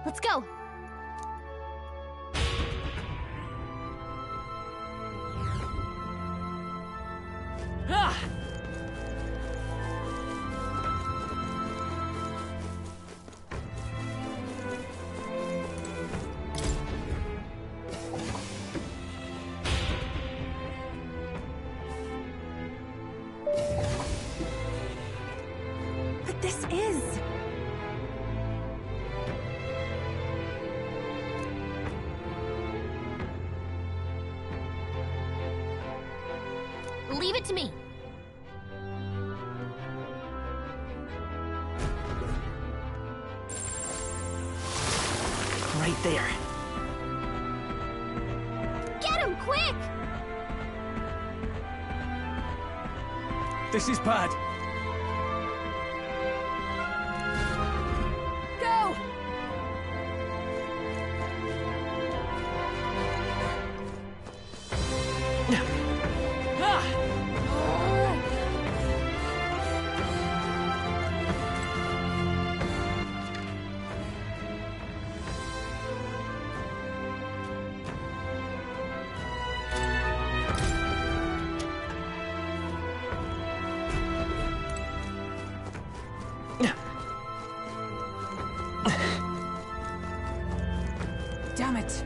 Let's go. Ah! But this is... Leave it to me. Right there. Get him, quick! This is bad. Go! Damn it.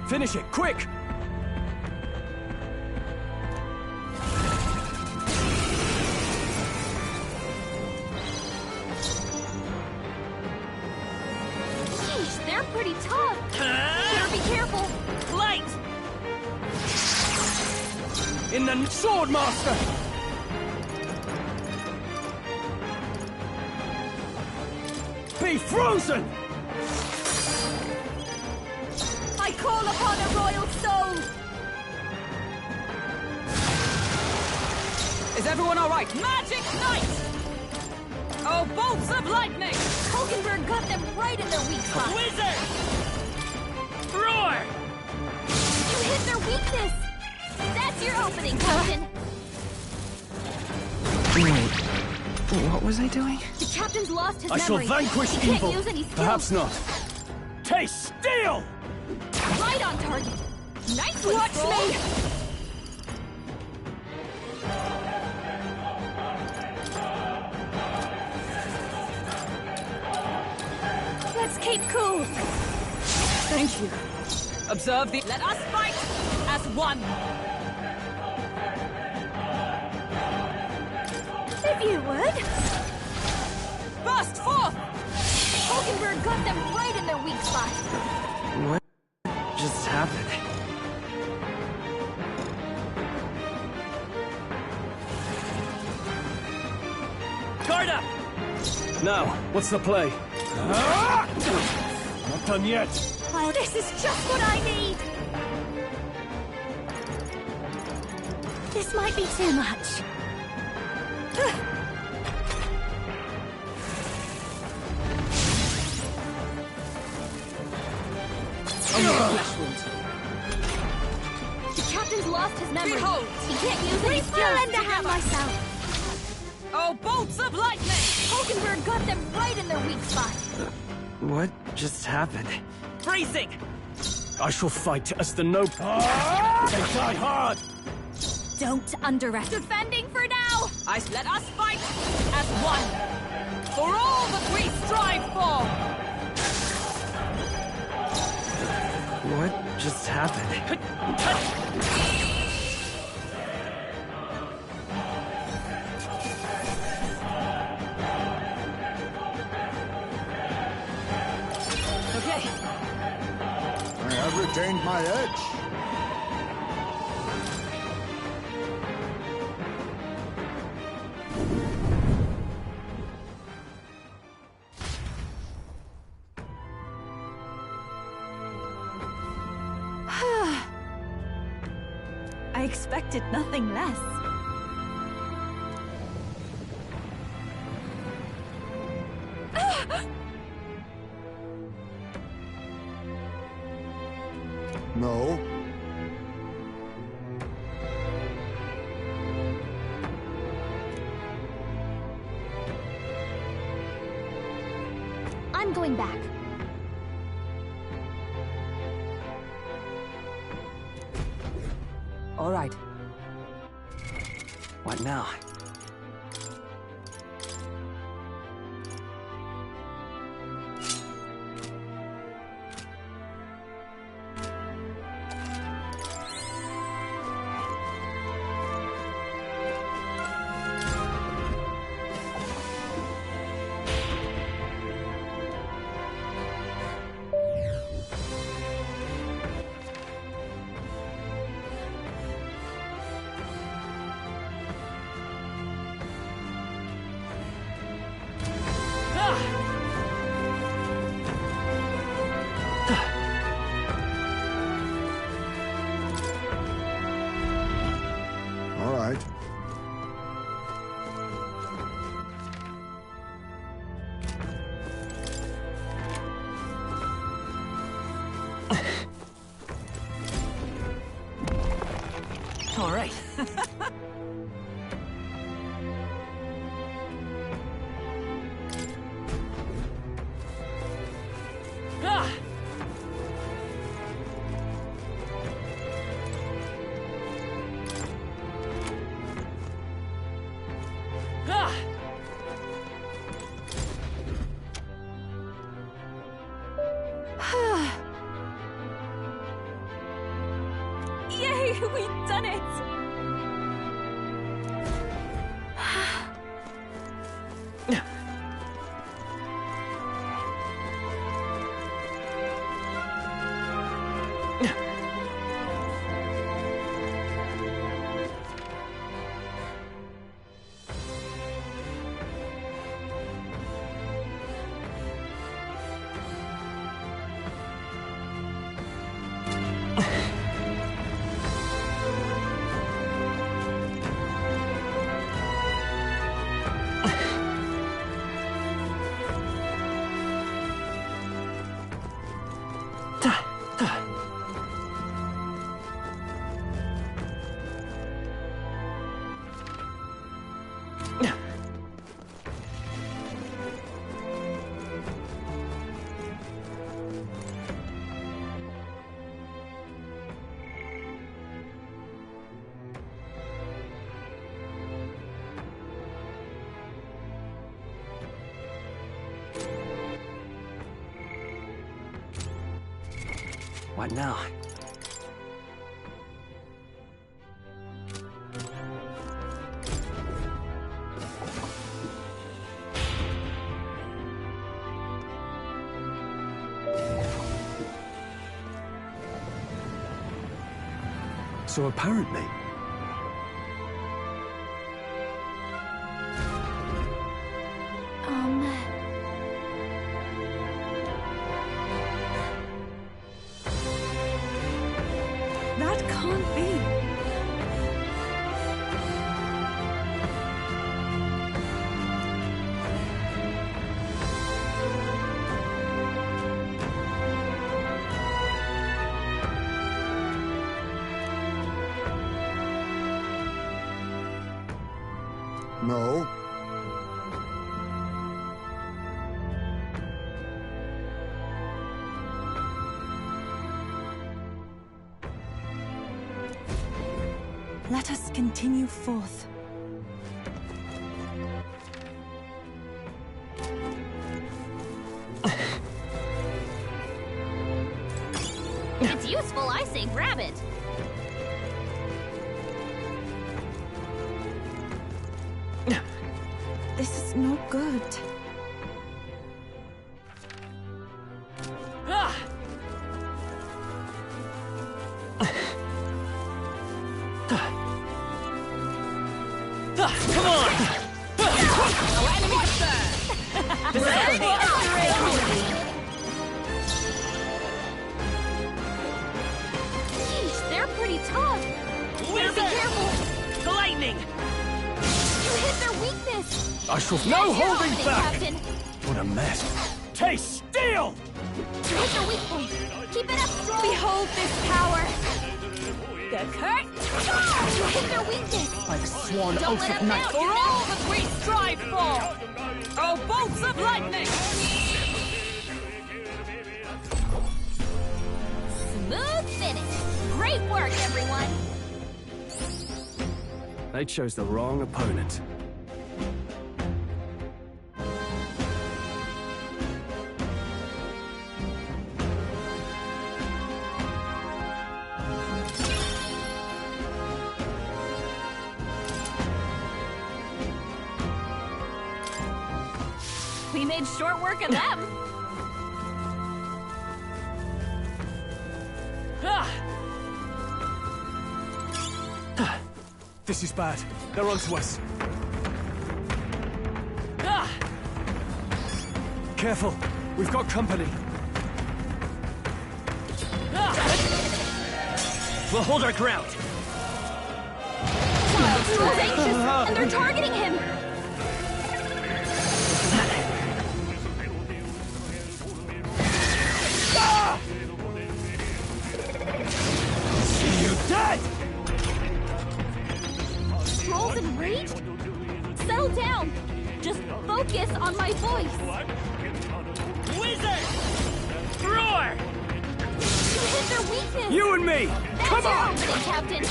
Finish it, quick! Sheesh, they're pretty tough. Better be careful. Light! In the sword master! Be frozen! I call upon a royal soul! Is everyone all right? Magic Knight! Oh, bolts of lightning! Hulkenberg got them right in their weak spot. Wizard! Roar! You hit their weakness! That's your opening, Captain! Wait, what was I doing? The Captain's lost his I shall memory. vanquish He can't evil. use any skills. Perhaps not. Taste steel! Right on target. Nicely, Watch Stroll. me! Let's keep cool. Thank you. Observe the... Let us fight as one! If you would. Burst forth! Hulkenberg got them right in their weak spot. What just happened? Guard up! Now, what's the play? Not done yet. Oh, this is just what I need. This might be too much. The Captain's lost his memory. Behold! He can't use any skills. lend a hand myself. Oh, bolts of lightning! Hulkenberg got them right in their weak spot. What just happened? Freezing! I shall fight as the noble. They die hard! Don't underestimate. Defending for now! Let us fight as one! For all that we strive for! What just happened? Okay. I have retained my edge. I expected nothing less. No. I'm going back. All right. What now? All right. All right. Ah! Ah! Yay, we've done it! What now? So apparently... That can't be. No. Let us continue forth. If it's useful, I say grab it. This is no good. Come on! Our enemy is Yeesh, they're pretty tough. Better be careful. The lightning! You hit their weakness. I shall That's no your holding opening, back! Captain. What a mess! Taste steel! You hit their weak point. Keep it up strong. Behold this power! The curse! You hit their weakness. Like sworn Don't oath let of them night. down, For all that we strive for! Oh, bolts of lightning! Smooth finish. Great work, everyone. They chose the wrong opponent. We made short work of them. This is bad. They're onto us. Careful. We've got company. We'll hold our ground. Squirrel's anxious, and they're targeting him. See you dead! Squirrel's enraged? Settle down. Just focus on my voice. Wizard! Roar! You hit their weakness. You and me! That's Come your on! opening, Captain.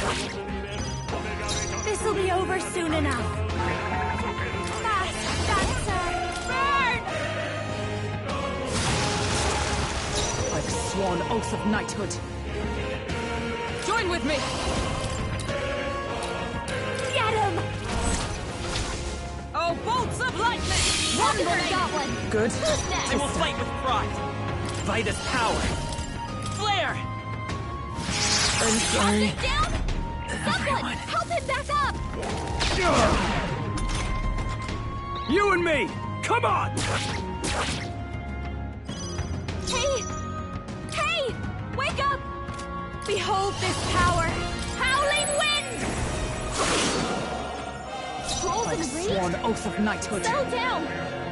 This'll be over soon enough. Fast, dancer! Burn! Like sworn oath of knighthood. Join with me! Get him! Oh, bolts of lightning! Wonderful, got one. Good. Who's next? I will fight with pride. By this power. Flare! I'm sorry. Get down! Someone, help him back up! You and me! Come on! Hey! Hey! Wake up! Behold this power! Howling wind! Scrolls Like and sworn rage? oath of knighthood. Settle down!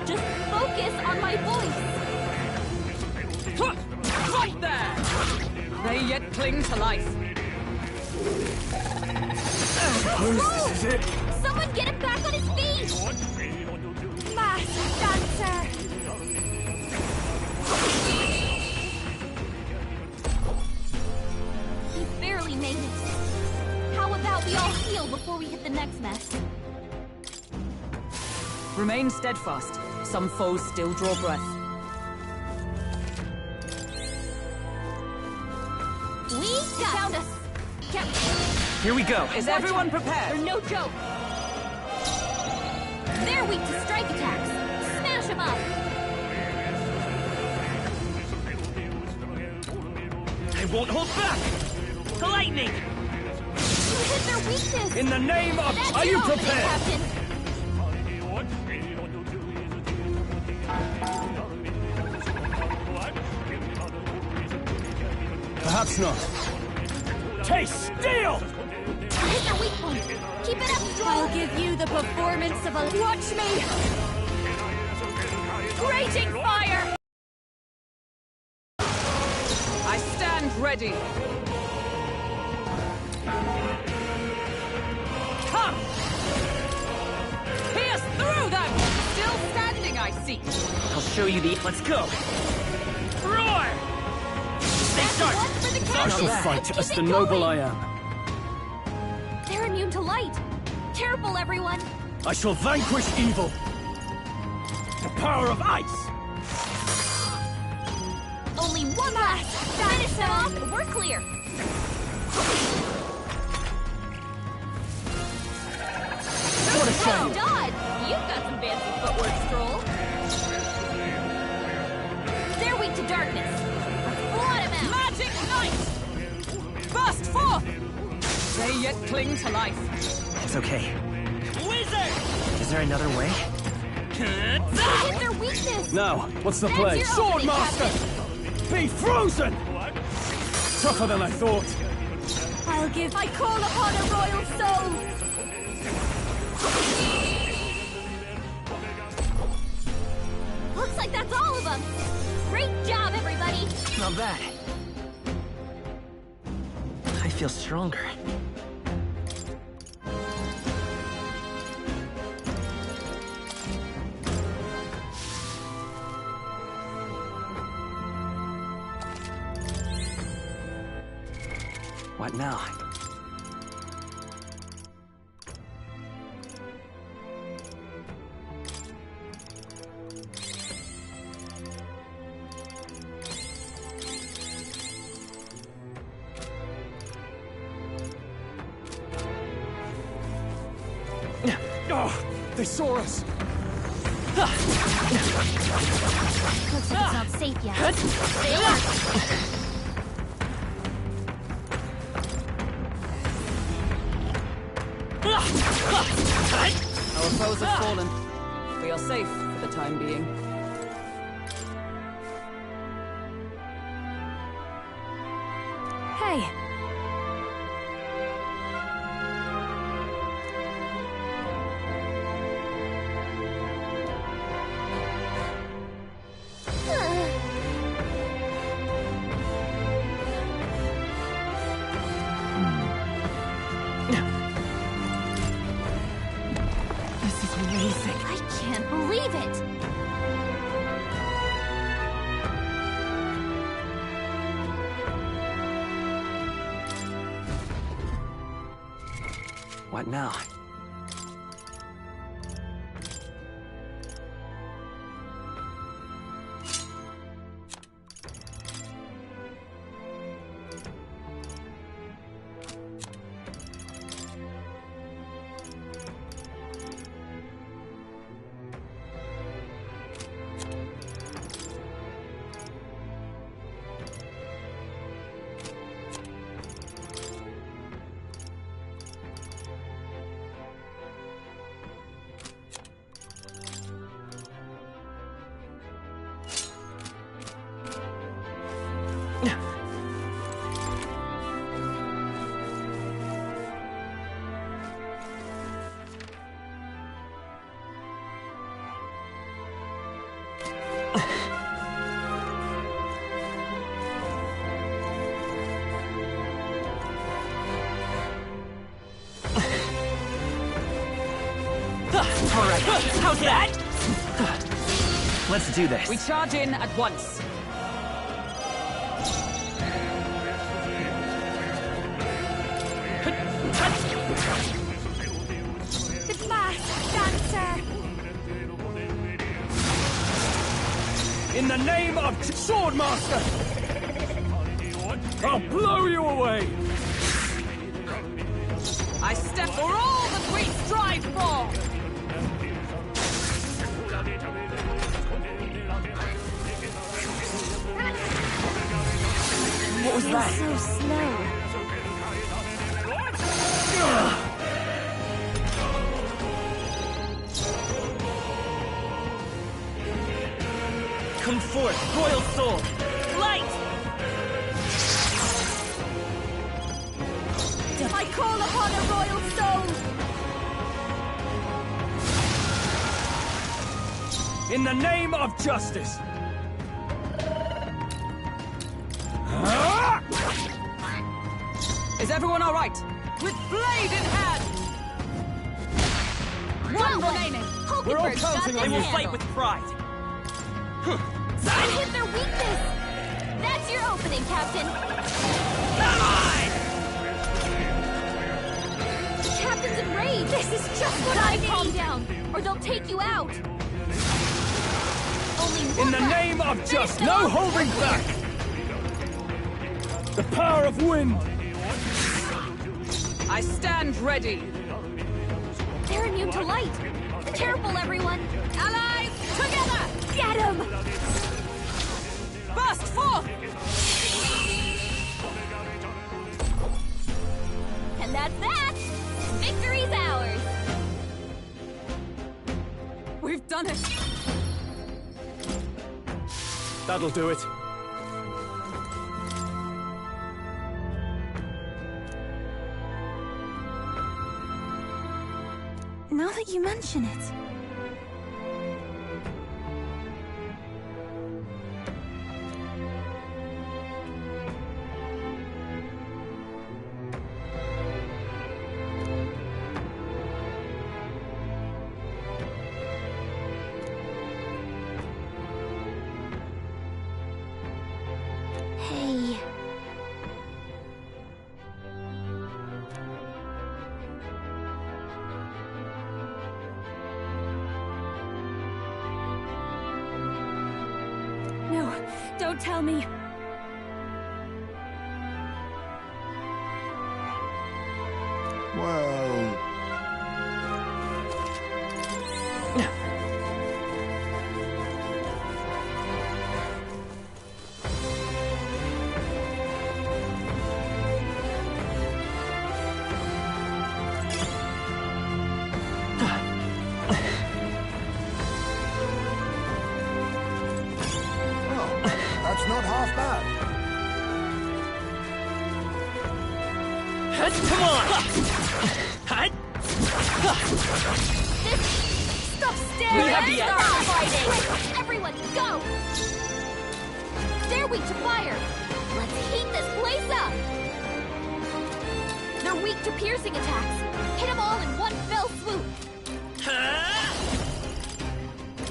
Just focus on my voice! Right there! They yet cling to life. Suppose this is it. Someone get him back on his feet! Mass dancer! He barely made it. How about we all heal before we hit the next mess? Remain steadfast. Some foes still draw breath. We found us! Here we go. Is everyone They're prepared? no joke! They're weak to strike attacks! Smash them up! I won't hold back! The lightning! You hit their weakness! In the name of... That's Are your you opening, prepared? Captain! Perhaps not. Taste steel! You hit their weak point! Keep it up strong! I'll give you the performance of a... Watch me! Grating fire! I stand ready. Come! Pierce through them! Still standing, I see. I'll show you the... Let's go! Roar! Stay That's sharp! one for the I captain! shall fight Keep as it the noble going. I am. They're immune to light. Careful, everyone. I shall vanquish evil. The power of ice. Only one last. Finish them off. We're clear. What a shame. Dodge! You've got some fancy footwork, Stroll. They're weak to darkness. Let's blot him out. Magic Knight! Burst forth! They yet cling to life. It's okay. Wizard! Is there another way? Hit their weakness. Now, what's the That's play? your Sword opening, Master! Be frozen! Tougher than I thought. I call upon a royal soul. Looks like that's all of them. Great job, everybody. Not bad. I feel stronger. What now? Oh, they saw us. Looks like it's not safe yet. Stay alert. Our foes have fallen. We are safe for the time being. Hey. This is amazing. I can't believe it. What now? Alright, how's that? Let's do this. We charge in at once. The masked dancer. In the name of Sword Master! I'll blow you away! I step for all that we strive for! What was that? So slow. Come forth, Royal Soul! Light! I call upon a royal soul. In the name of justice! Is everyone all right? With blade in hand! One remaining! We're all counting on you. Fight with pride. I hit their weakness. That's your opening, Captain. enraged. This is just what I need. Calm down, or they'll take you out. Only one In the left. name of Finish just them no off. holding back! The power of wind! I stand ready. They're immune to light. Careful, everyone. Allies, together! Get him! Burst forth! And that's that! Victory's ours! We've done it. That'll do it. Now that you mention it... Hey... No, don't tell me. Well, that's not half bad. Come on! Stop staring! We have the Start edge. fighting! Everyone, go! They're weak to fire! Let's heat this place up! They're weak to piercing attacks! Hit them all in one fell swoop!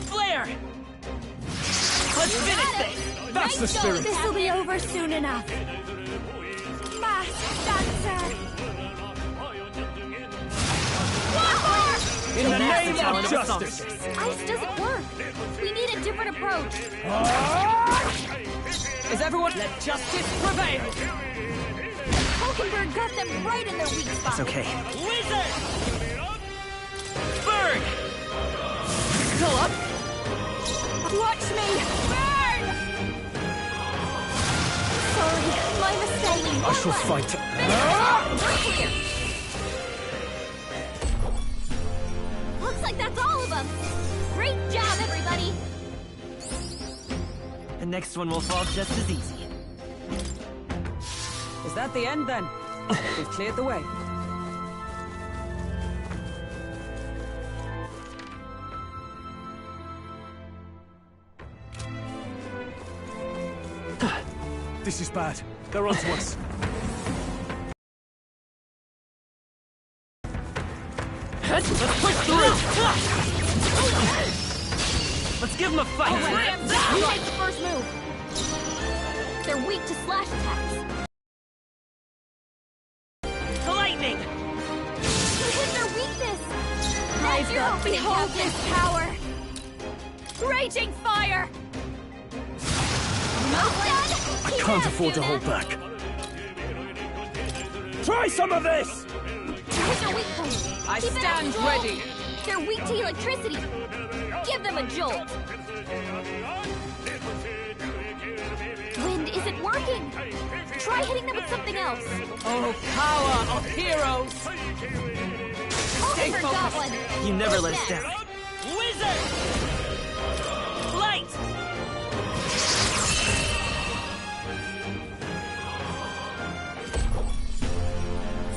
Flare! Let's finish this! That's the spirit! This'll be over soon enough! Masked dancer! In the name talent of of justice! Ice doesn't work! We need a different approach! Is everyone... Let justice prevail! Hulkenberg got them right in their weak spot! Okay. Wizard! Burn! Go up! Watch me! Burn! Sorry, my mistake. I shall fight. Clear. Looks like that's all of them. Great job, everybody. The next one will fall just as easy. Is that the end then? We've cleared the way. This is bad. They're onto us. Let's push through! Let's give them a fight! Who takes the first move? They're weak to slash attacks. Lightning! You hit their weakness. Rise Your up, opening, behold Captain. this power! Raging fire! Almost done? I can't afford to hold back. Try some of this! Hit their weak point. I Keep it stand up, Joel. ready. They're weak to electricity. Give them a jolt. Wind isn't working. Try hitting them with something else. Oh, power of heroes! Stay Hulkenberg got focused. one. You never let us Who's down. next? Wizard! Light!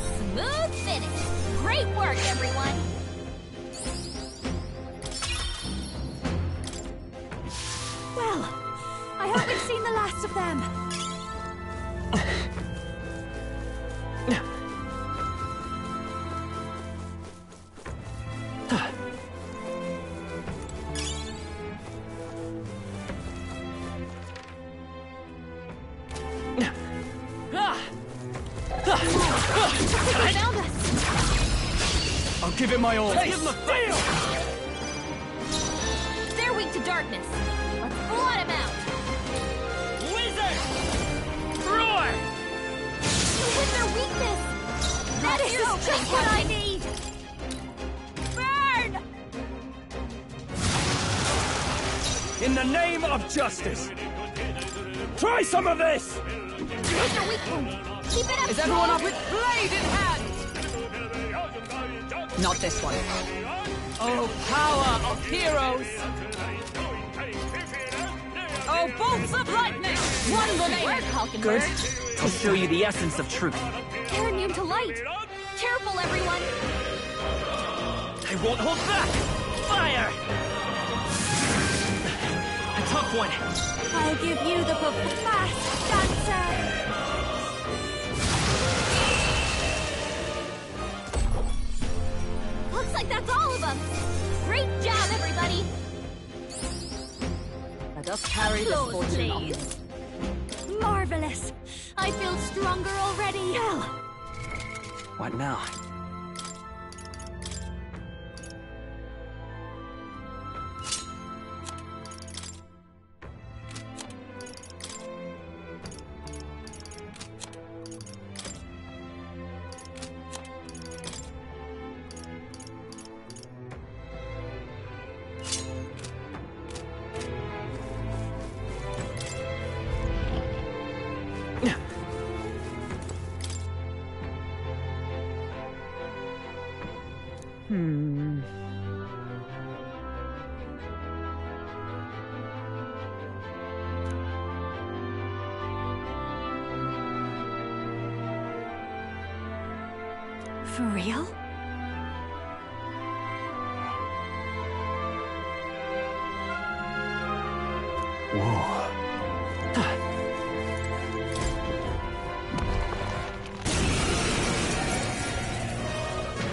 Smooth finish. Great work, everyone. Well, I hope we've seen the last of them. They found us. give it my all. Give him a fight. They're weak to darkness. Let's blot him out. Wizard! Roar! You hit their weakness. That is just what I need. Burn! In the name of justice! Try some of this! Hit their weak point. Keep it up. Is everyone up with blade in hand? Not this one. Oh, power of heroes! Oh, bolts of lightning! One remaining. Good. I'll show you the essence of truth. They're immune to light. Careful, everyone. I won't hold back! Fire! A tough one. I'll give you the fast dancer. Looks like that's all of them. Great job, everybody. Let us carry this fortune on. Marvelous. I feel stronger already. What now? For real?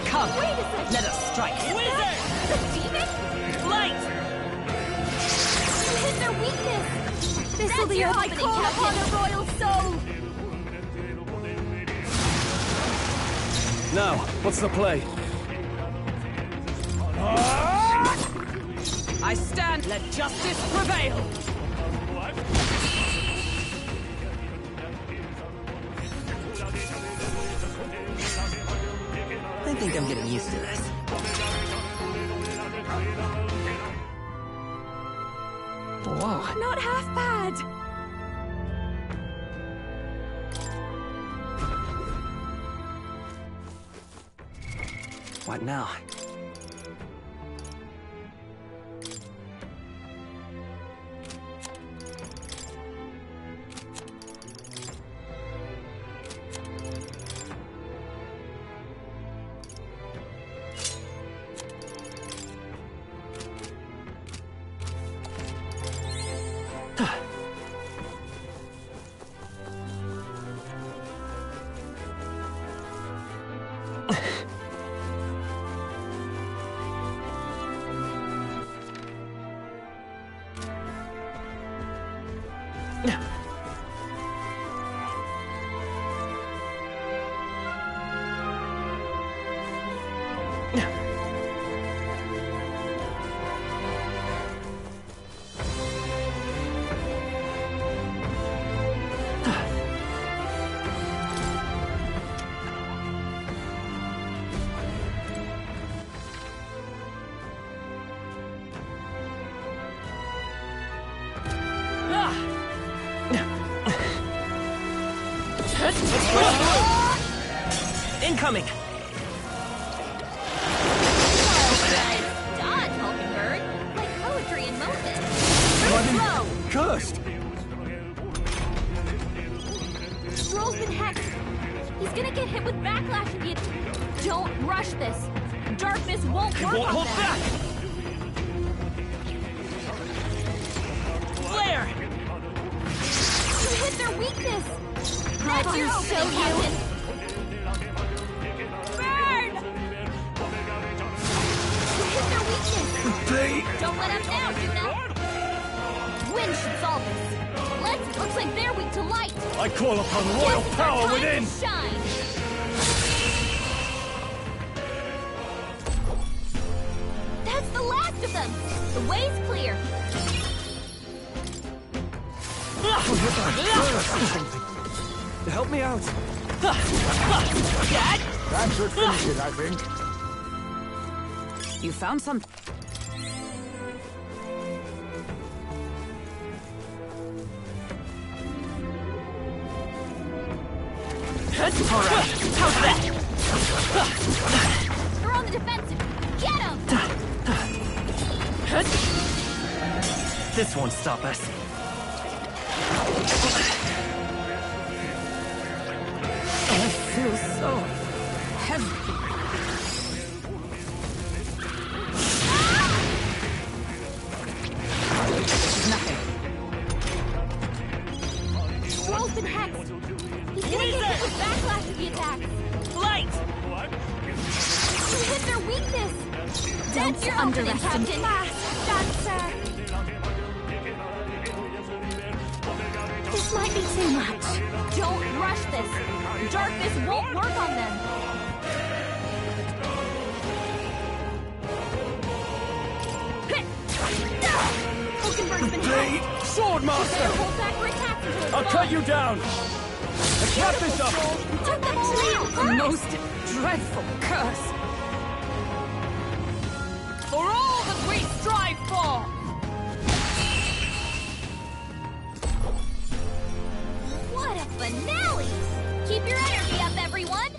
Come, Wait a second. let us strike. Wizard! The demon? Light! You hit their weakness. This will be your opening, Captain. Upon a royal soul. Now, what's the play? I stand, let justice prevail. I think I'm getting used to this. Whoa. Not half bad. What now? Incoming! Dodge, Hulkenberg. Like poetry in motion. Cursed! Stroll's been hacked. He's gonna get hit with backlash if you don't rush this. Darkness won't work Won't on hold that. back! Flare! You hit their weakness. That's your opening, Captain. Burn! You hit their weakness. Don't let up now, Yuna. Wind should solve this. Looks like they're weak to light. I call upon royal Guess it's power our time within! to shine. them! The way's clear! Help me out. Dad? That should finish it, I think. You found some. Alright, how's that? They're on the defensive! Get them! This won't stop us. I feel so heavy. Nothing. Stroll's been hacked! He's gonna get hit with backlash of the attack! Light! You hit their weakness! That's your opening, Captain! Fast, dancer! This might be too much. Don't rush this. Darkness won't work on them. Hulkenberg's been hit. Swordmaster! Hold back for attacks until it's I'll gone. cut you down! Let's cap this up! Took them all out. The most dreadful curse. For all that we strive for! What a finale! Keep your energy up, everyone!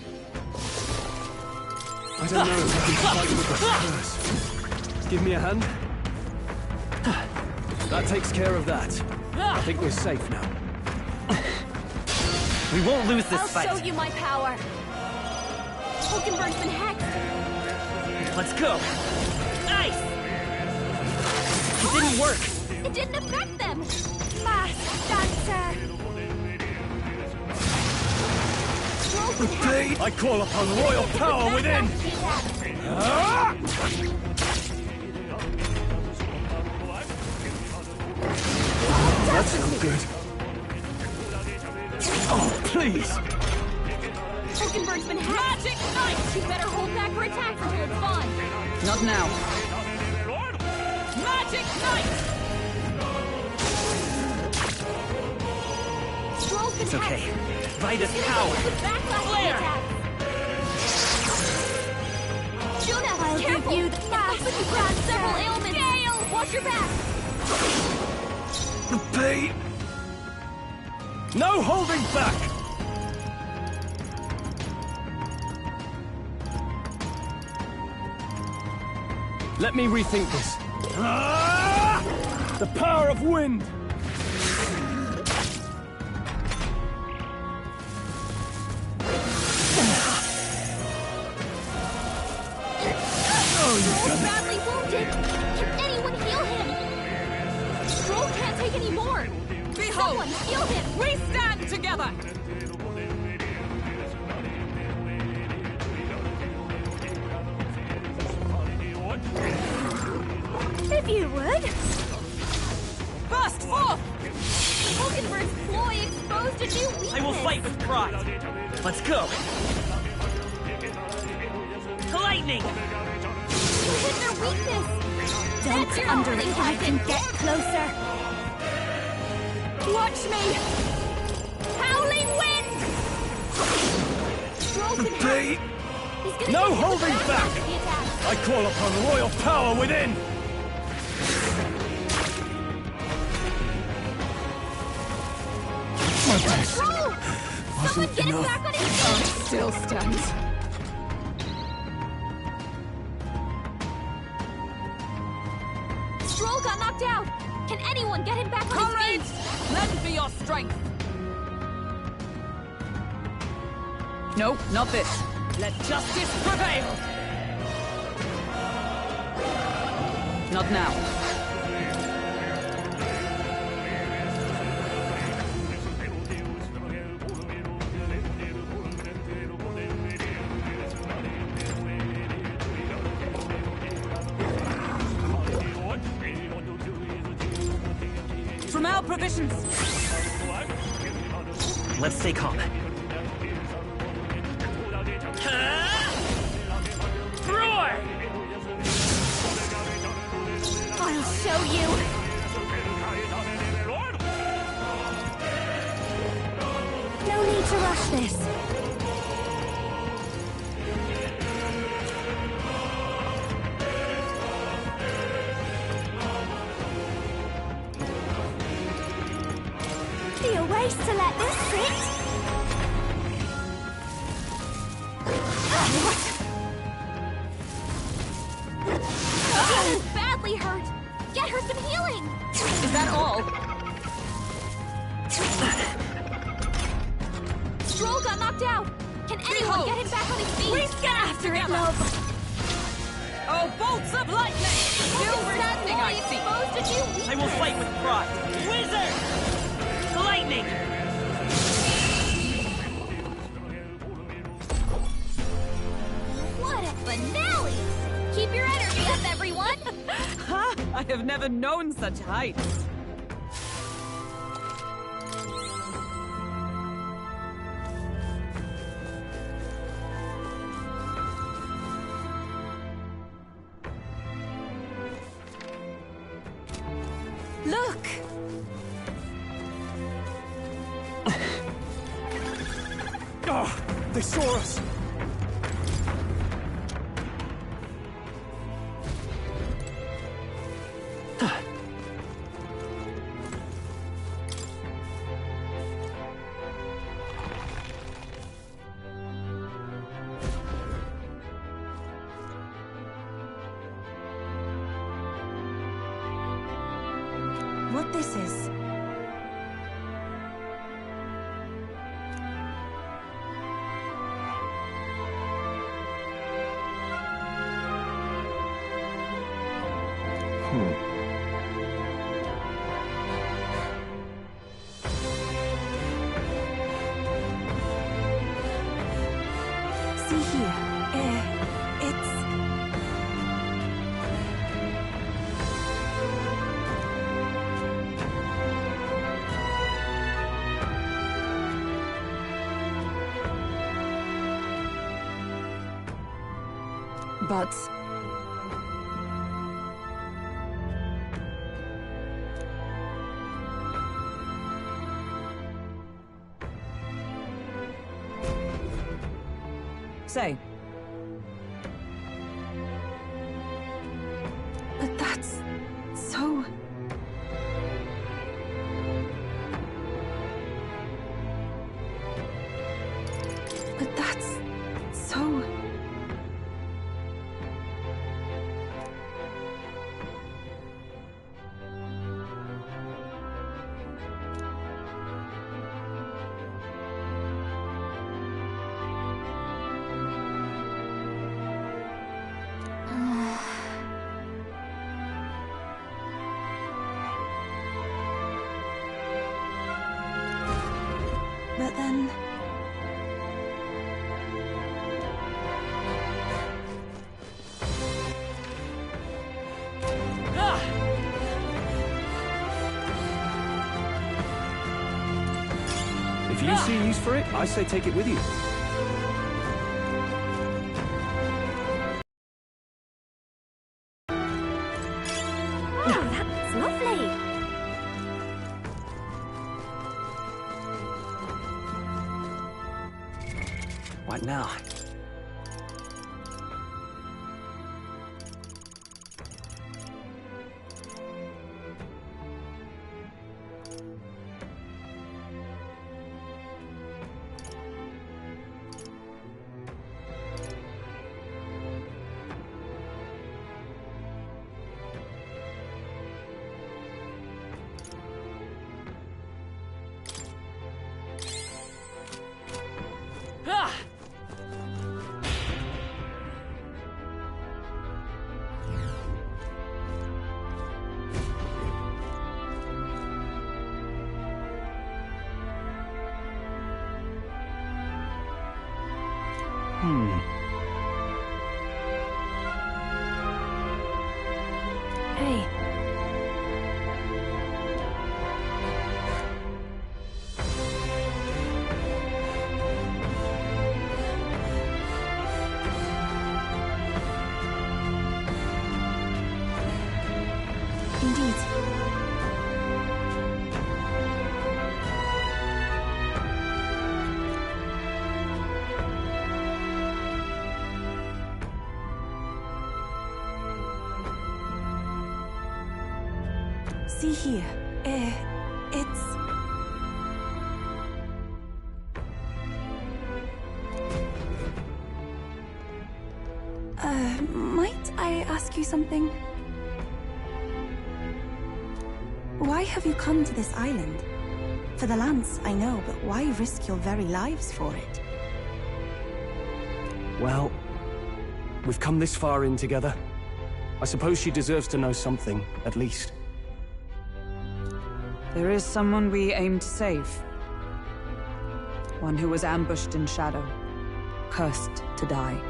I don't know if I can fight with the curse. Give me a hand. That takes care of that. I think we're safe now. We won't lose this I'll fight. show you my power. Hulkenberg's been hacked. Let's go. Nice! It didn't work. It didn't affect them. Mask dancer. Stroll's been hacked. I call upon royal power within! Ah! That's no good. Oh, please! Hulkenberg's been hacked. Magic Knight! You better hold back for attacks until it's gone. Not now. Magic Knight! Stroll's been It's okay. hacked. Vitus He's gonna power! get hit with backlash Flare! attacks. Juna, careful! It looks like you've got several ailments. Gale! Watch your back! The pain! No holding back! Let me rethink this. Ah! The power of wind! Stroll's badly wounded. Can anyone heal him? Stroll can't take any more. Behold, Someone heal him. we stand together. If you would. Burst forth! Hulkenberg's ploy exposed a new weakness. I will fight with pride. Let's go. Lightning! You hit their weakness. That's your opening, Captain. Get closer. Watch me. Howling wind. Stroll's been hacked. He's gonna No get hit with holding backlash back. of the attack. I call upon royal power within! Stroll! Someone get him back on his feet. Still stands. Stroll got knocked out. Can anyone get him back on his Comrades, feet? lend me your strength. No, not this. Let justice prevail. Not now. From our provisions. Let's stay calm. Roar! show you! No need to rush this. Be a waste to let this sit. She's badly hurt. Get her some healing. Is that all? Stroll got knocked out. Can anyone get him back on his feet? Please get after him! Oh, bolts of lightning! Still standing, I see! Exposed a new weakness. I will fight with pride. Wizard! Lightning! What a finale! Keep your energy up, everyone! Ha! I have never known such heights. Look! Oh, they saw us! What this is? See here. It's... But... Say. But that's... so... But that's... so... But then... Ah! If you see use for it, I say take it with you. Oh, that's lovely! What now? Ah! Hey. See here. It's... might I ask you something? Why have you come to this island? For the lance, I know, but why risk your very lives for it? Well, we've come this far in together. I suppose she deserves to know something, at least. There is someone we aim to save. One who was ambushed in shadow, cursed to die.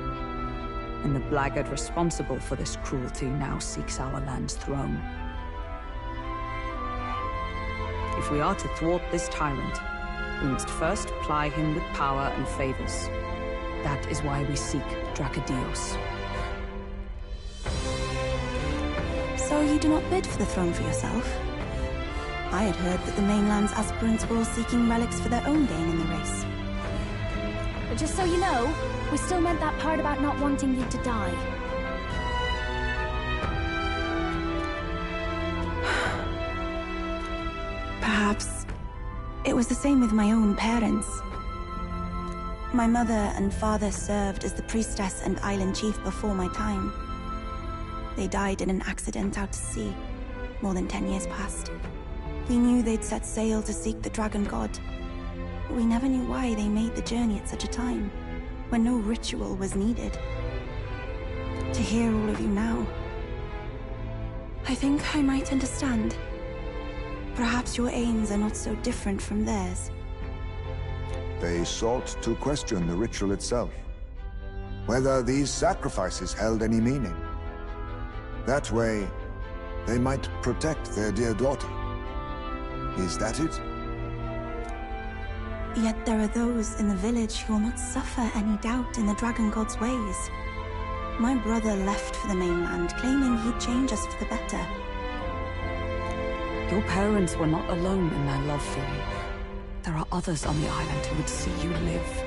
And the blackguard responsible for this cruelty now seeks our land's throne. If we are to thwart this tyrant, we must first ply him with power and favors. That is why we seek Drakodios. So you do not bid for the throne for yourself? I had heard that the mainland's aspirants were all seeking relics for their own gain in the race. But just so you know, we still meant that part about not wanting you to die. Perhaps it was the same with my own parents. My mother and father served as the priestess and island chief before my time. They died in an accident out to sea, more than 10 years past. We knew they'd set sail to seek the dragon god. But we never knew why they made the journey at such a time, when no ritual was needed. To hear all of you now, I think I might understand. Perhaps your aims are not so different from theirs. They sought to question the ritual itself, whether these sacrifices held any meaning. That way, they might protect their dear daughter. Is that it? Yet there are those in the village who will not suffer any doubt in the dragon god's ways. My brother left for the mainland, claiming he'd change us for the better. Your parents were not alone in their love for you. There are others on the island who would see you live.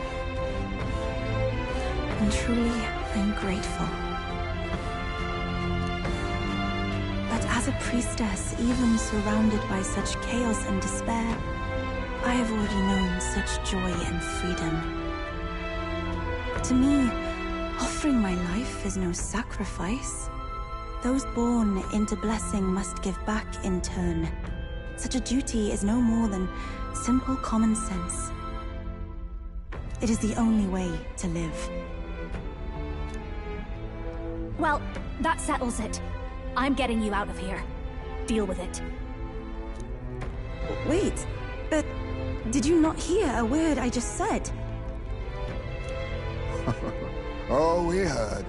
And truly, I'm grateful. But as a priestess, even surrounded by such chaos and despair, I have already known such joy and freedom. To me, offering my life is no sacrifice. Those born into blessing must give back in turn. Such a duty is no more than simple common sense. It is the only way to live. Well, that settles it. I'm getting you out of here. Deal with it. Wait, but did you not hear a word I just said? Oh, we heard.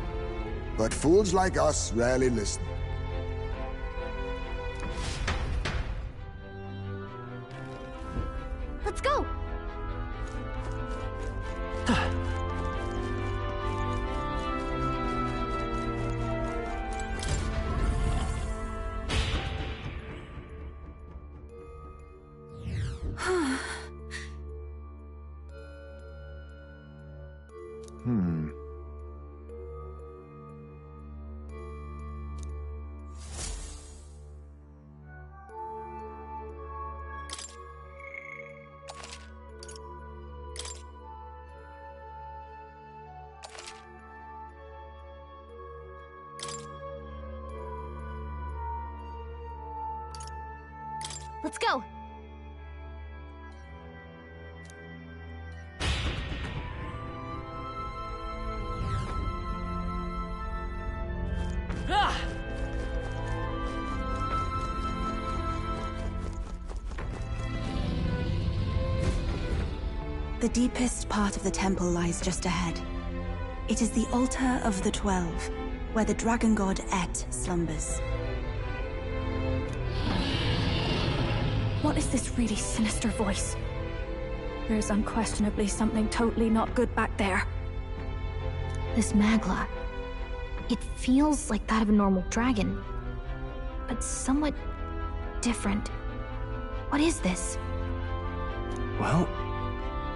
But fools like us rarely listen. Let's go! Let's go! The deepest part of the temple lies just ahead. It is the altar of the 12, where the dragon god Et slumbers. What is this really sinister voice? There's unquestionably something totally not good back there. This Magla, it feels like that of a normal dragon, but somewhat different. What is this? Well,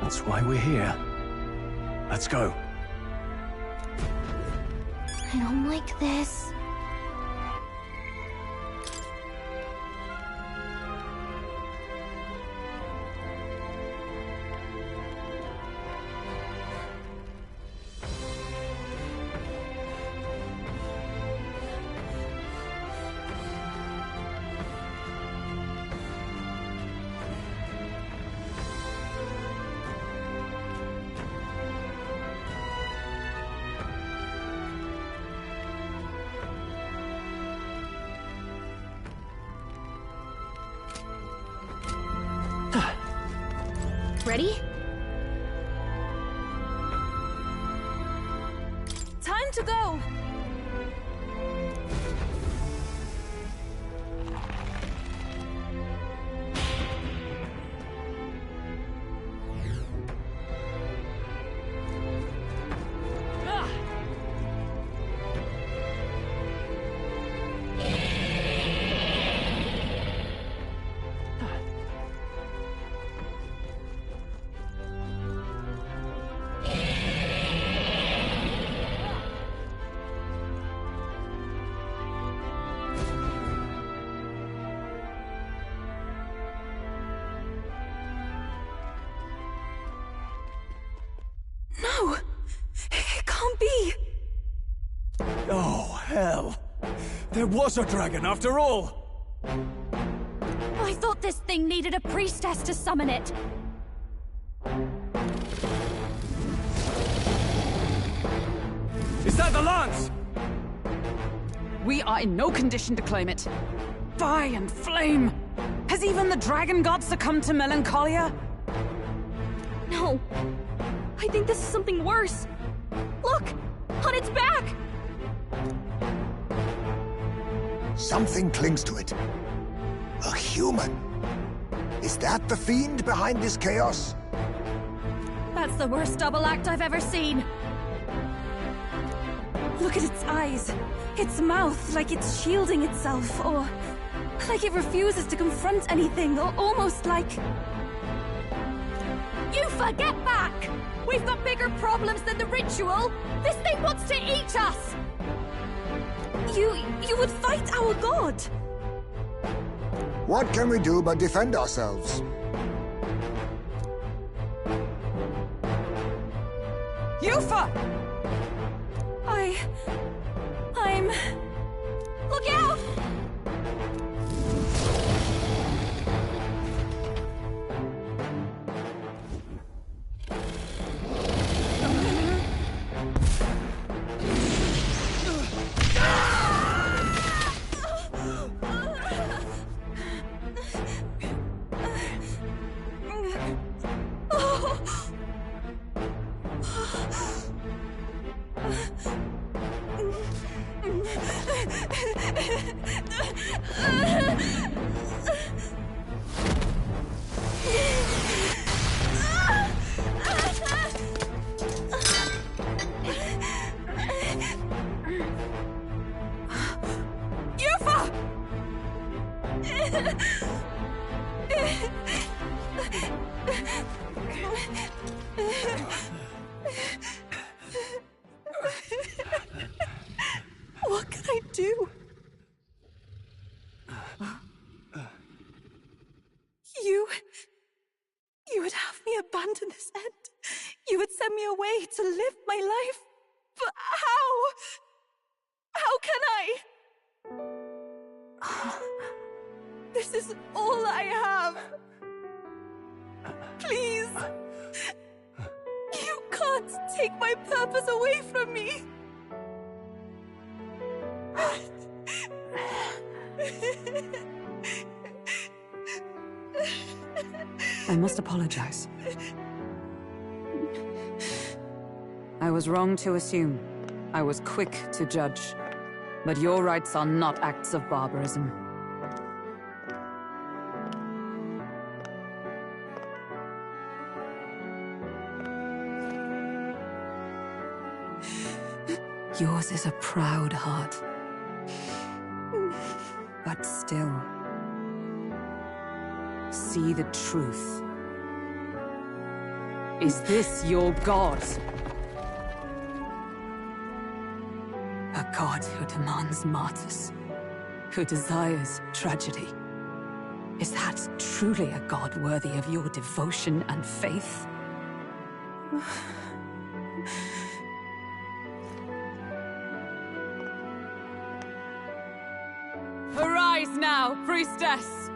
that's why we're here. Let's go. I don't like this. Ready? Time to go! No! It can't be! Oh, hell. There was a dragon after all! I thought this thing needed a priestess to summon it. Is that the lance? We are in no condition to claim it. Fire and flame! Has even the dragon god succumbed to melancholia? No. I think this is something worse. Look! On its back! Something clings to it. A human. Is that the fiend behind this chaos? That's the worst double act I've ever seen. Look at its eyes, its mouth, like it's shielding itself, or like it refuses to confront anything, or almost like... Eupha, get back! We've got bigger problems than the ritual! This thing wants to eat us! You would fight our god! What can we do but defend ourselves? Eupha! I'm... Look out! What can I do? You would have me abandon this end. You would send me away to live my life. But how? How can I? This is all I have. Please. You can't take my purpose away from me. I must apologize. I was wrong to assume. I was quick to judge. But your rites are not acts of barbarism. Yours is a proud heart. But still, see the truth. Is this your god? A god who demands martyrs, who desires tragedy. Is that truly a god worthy of your devotion and faith? Arise now, priestess!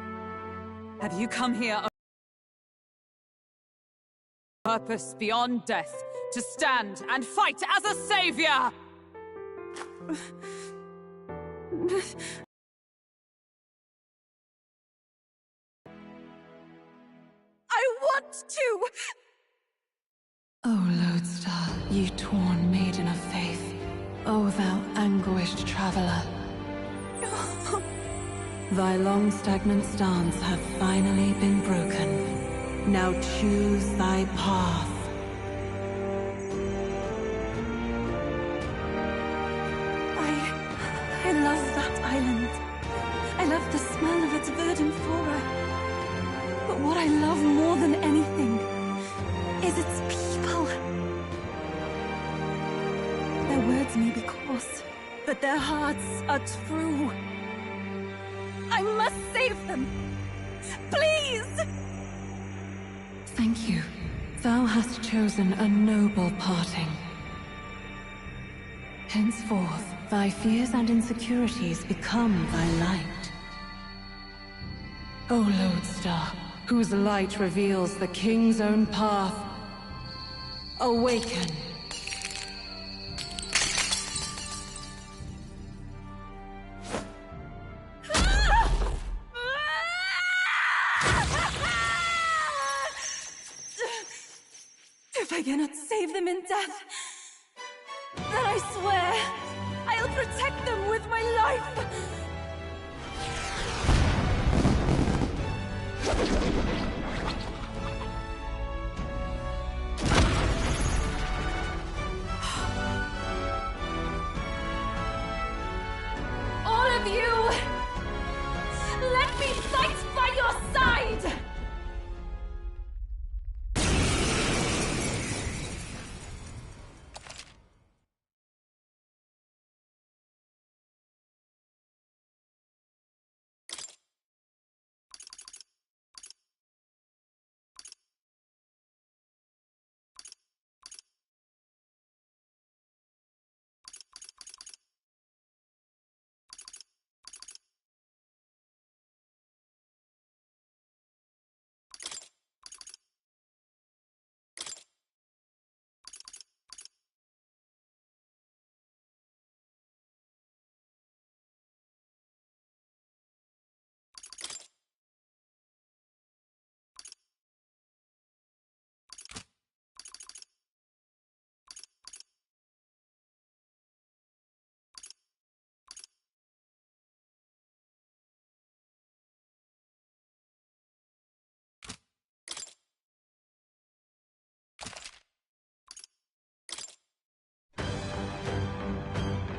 Have you come here purpose beyond death, to stand and fight as a savior? I want too! O Lodestar, ye torn maiden of faith, O thou anguished traveler. Thy long stagnant stance hath finally been broken. Now choose thy path. I love that island. I love the smell of its verdant flora. But what I love more than anything is its people. Their words may be coarse, but their hearts are true. I must save them. Please! Thank you. Thou hast chosen a noble parting. Henceforth, thy fears and insecurities become thy light. O Lodestar, whose light reveals the king's own path, awaken! If I cannot save them in death, then I swear I'll protect them with my life! All of you! Let me fight by your side!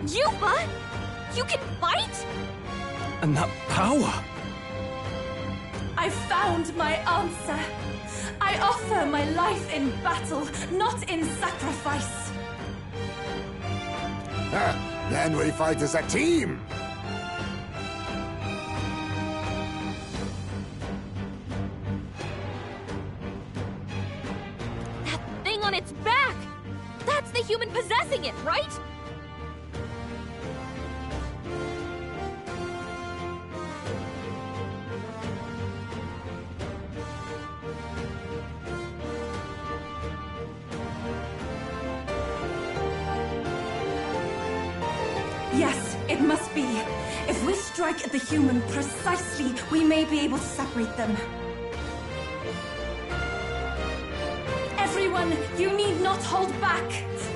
Eupha? You can fight? And that power! I found my answer. I offer my life in battle, not in sacrifice. Then we fight as a team! That thing on its back! That's the human possessing it, right? Yes, it must be. If we strike at the human precisely, we may be able to separate them. Everyone, you need not hold back.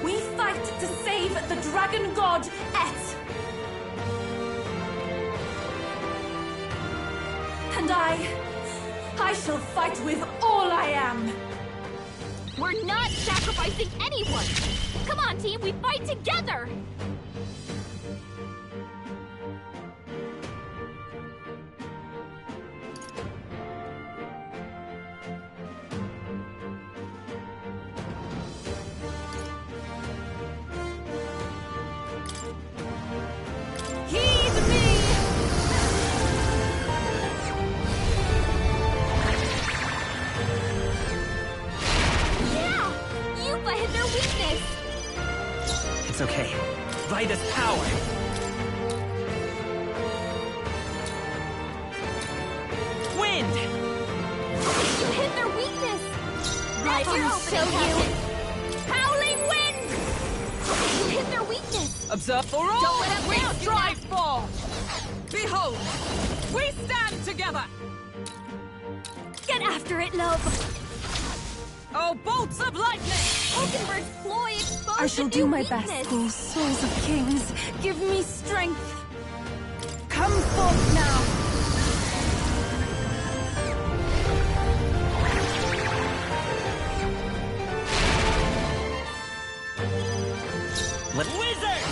We fight to save the dragon god, Et. And I shall fight with all I am. We're not sacrificing anyone! Come on, team, we fight together! It's okay. Vida's power! Wind! You hit their weakness! That's your opening, Howling wind! You hit their weakness! Observe for all Don't let them we down, strive for! Behold! We stand together! Get after it, love! Oh, bolts of lightning! Oakenbird's ploy exposed I shall a do new my weakness. best, O souls of kings. Give me strength. Come forth now. Wizard!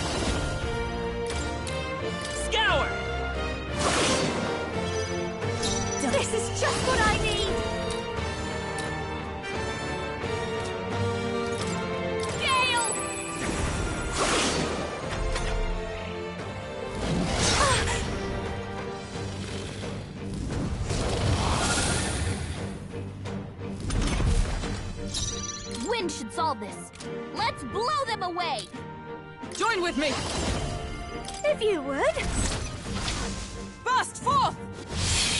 Scour! This is just what I need! Gale! Wind should solve this. Let's blow them away! Join with me! If you would. Burst forth!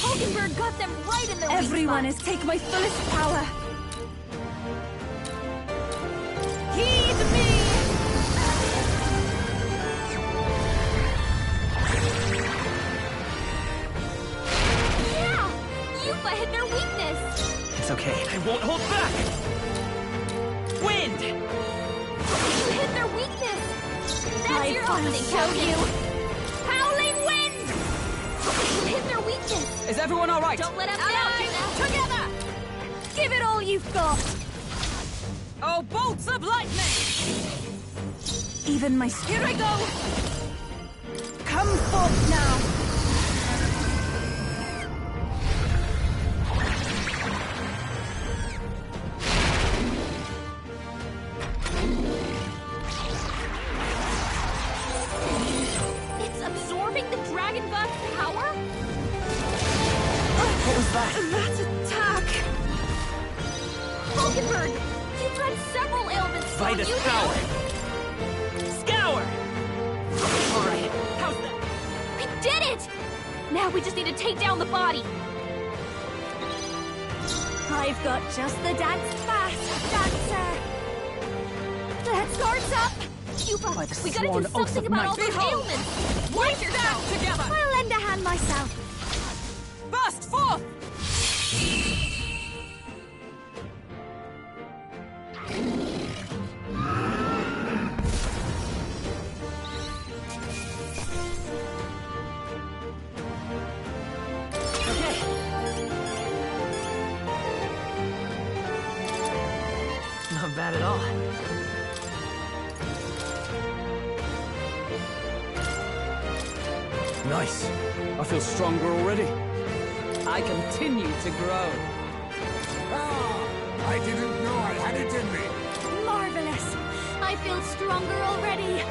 Oakenbird got them right in their weak Everyone spot. is take my fullest power. Heed me! Yeah! Eupha hit their weakness! It's okay, I won't hold back! Wind! You hit their weakness! That's your I'll opening, show Captain! you. Howling wind! You hit their weakness! Is everyone all right? Don't let us down, Juna! Together! Give it all you've got! Oh, bolts of lightning! Even my Here I go! come forth now. It's absorbing the Dragon God's power? What was that? That attack. Oakenbird! You've got several ailments By on this you power! now! Scour! Alright, how's that? We did it! Now we just need to take down the body! I've got just the dance fast, dancer! Let's guards up! Eupha, By the we gotta sworn do oath something of about might. all those Behold! ailments! Wipe yourself! together! I'll lend a hand myself! Burst forth! Okay. Not bad at all. Nice. I feel stronger already. I continue to grow. I didn't know I had it in me. Marvelous! I feel stronger already!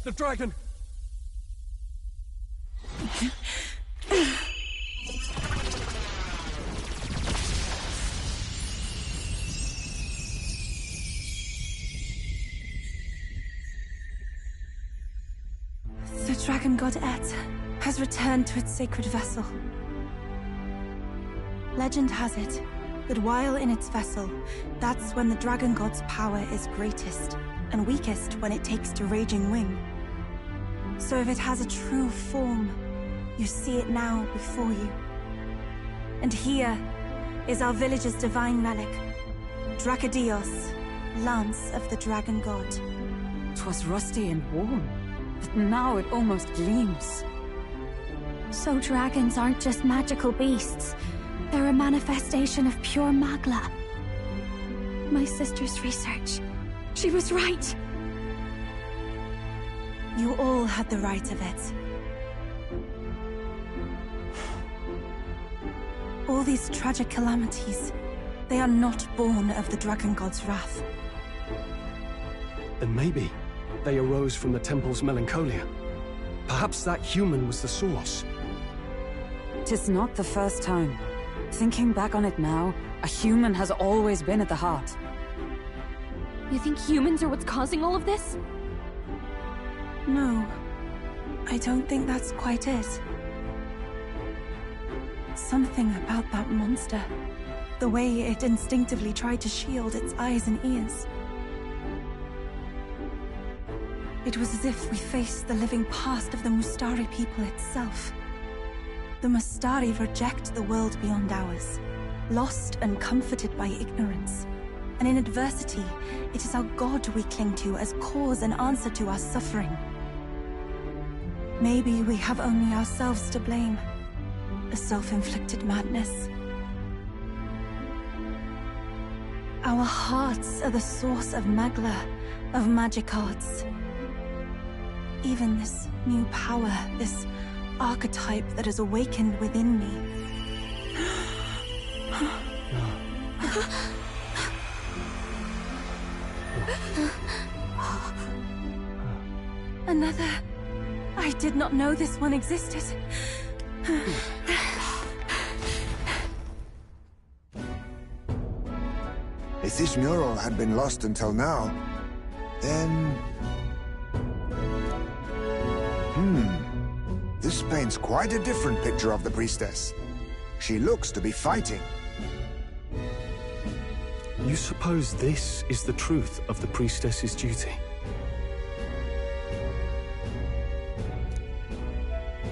The dragon! The dragon god Et has returned to its sacred vessel. Legend has it that while in its vessel, that's when the dragon god's power is greatest, and weakest when it takes to raging wing. So if it has a true form, you see it now before you. And here is our village's divine relic, Drakodios, Lance of the Dragon God. 'Twas rusty and worn, but now it almost gleams. So dragons aren't just magical beasts. They're a manifestation of pure Magla. My sister's research. She was right. You all had the right of it. All these tragic calamities, they are not born of the Dragon God's wrath. Then maybe they arose from the temple's melancholia. Perhaps that human was the source. 'Tis not the first time. Thinking back on it now, a human has always been at the heart. You think humans are what's causing all of this? No, I don't think that's quite it. Something about that monster. The way it instinctively tried to shield its eyes and ears. It was as if we faced the living past of the Mustari people itself. The Mustari reject the world beyond ours, lost and comforted by ignorance. And in adversity, it is our God we cling to as cause and answer to our suffering. Maybe we have only ourselves to blame. A self-inflicted madness. Our hearts are the source of Magla, of magic arts. Even this new power, this archetype that has awakened within me. Another. I did not know this one existed. If this mural had been lost until now, then... This paints quite a different picture of the priestess. She looks to be fighting. You suppose this is the truth of the priestess's duty?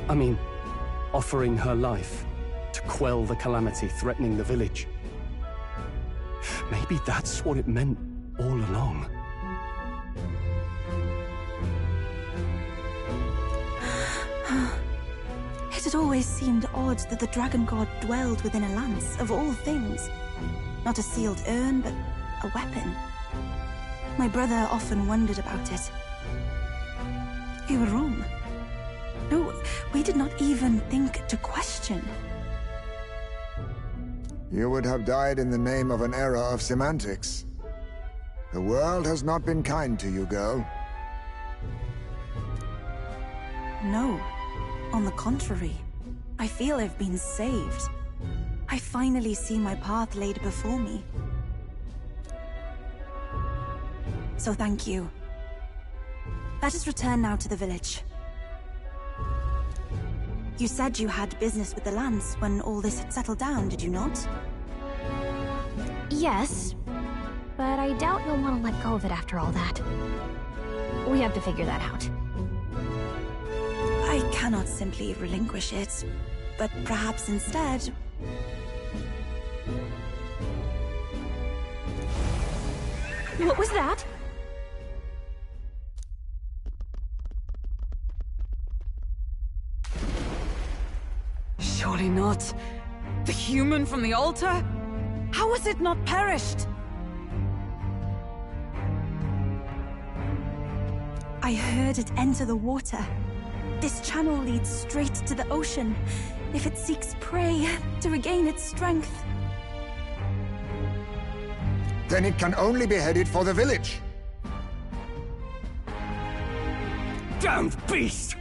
I mean, offering her life to quell the calamity threatening the village. Maybe that's what it meant all along. It had always seemed odd that the dragon god dwelled within a lance, of all things. Not a sealed urn, but a weapon. My brother often wondered about it. You were wrong. No, we did not even think to question. You would have died in the name of an era of semantics. The world has not been kind to you, girl. No. On the contrary, I feel I've been saved. I finally see my path laid before me. So thank you. Let us return now to the village. You said you had business with the lance when all this had settled down, did you not? Yes, but I doubt you'll want to let go of it after all that. We have to figure that out. I cannot simply relinquish it, but perhaps instead... What was that? Surely not. The human from the altar? How has it not perished? I heard it enter the water. This channel leads straight to the ocean. If it seeks prey, to regain its strength. Then it can only be headed for the village. Damned beast!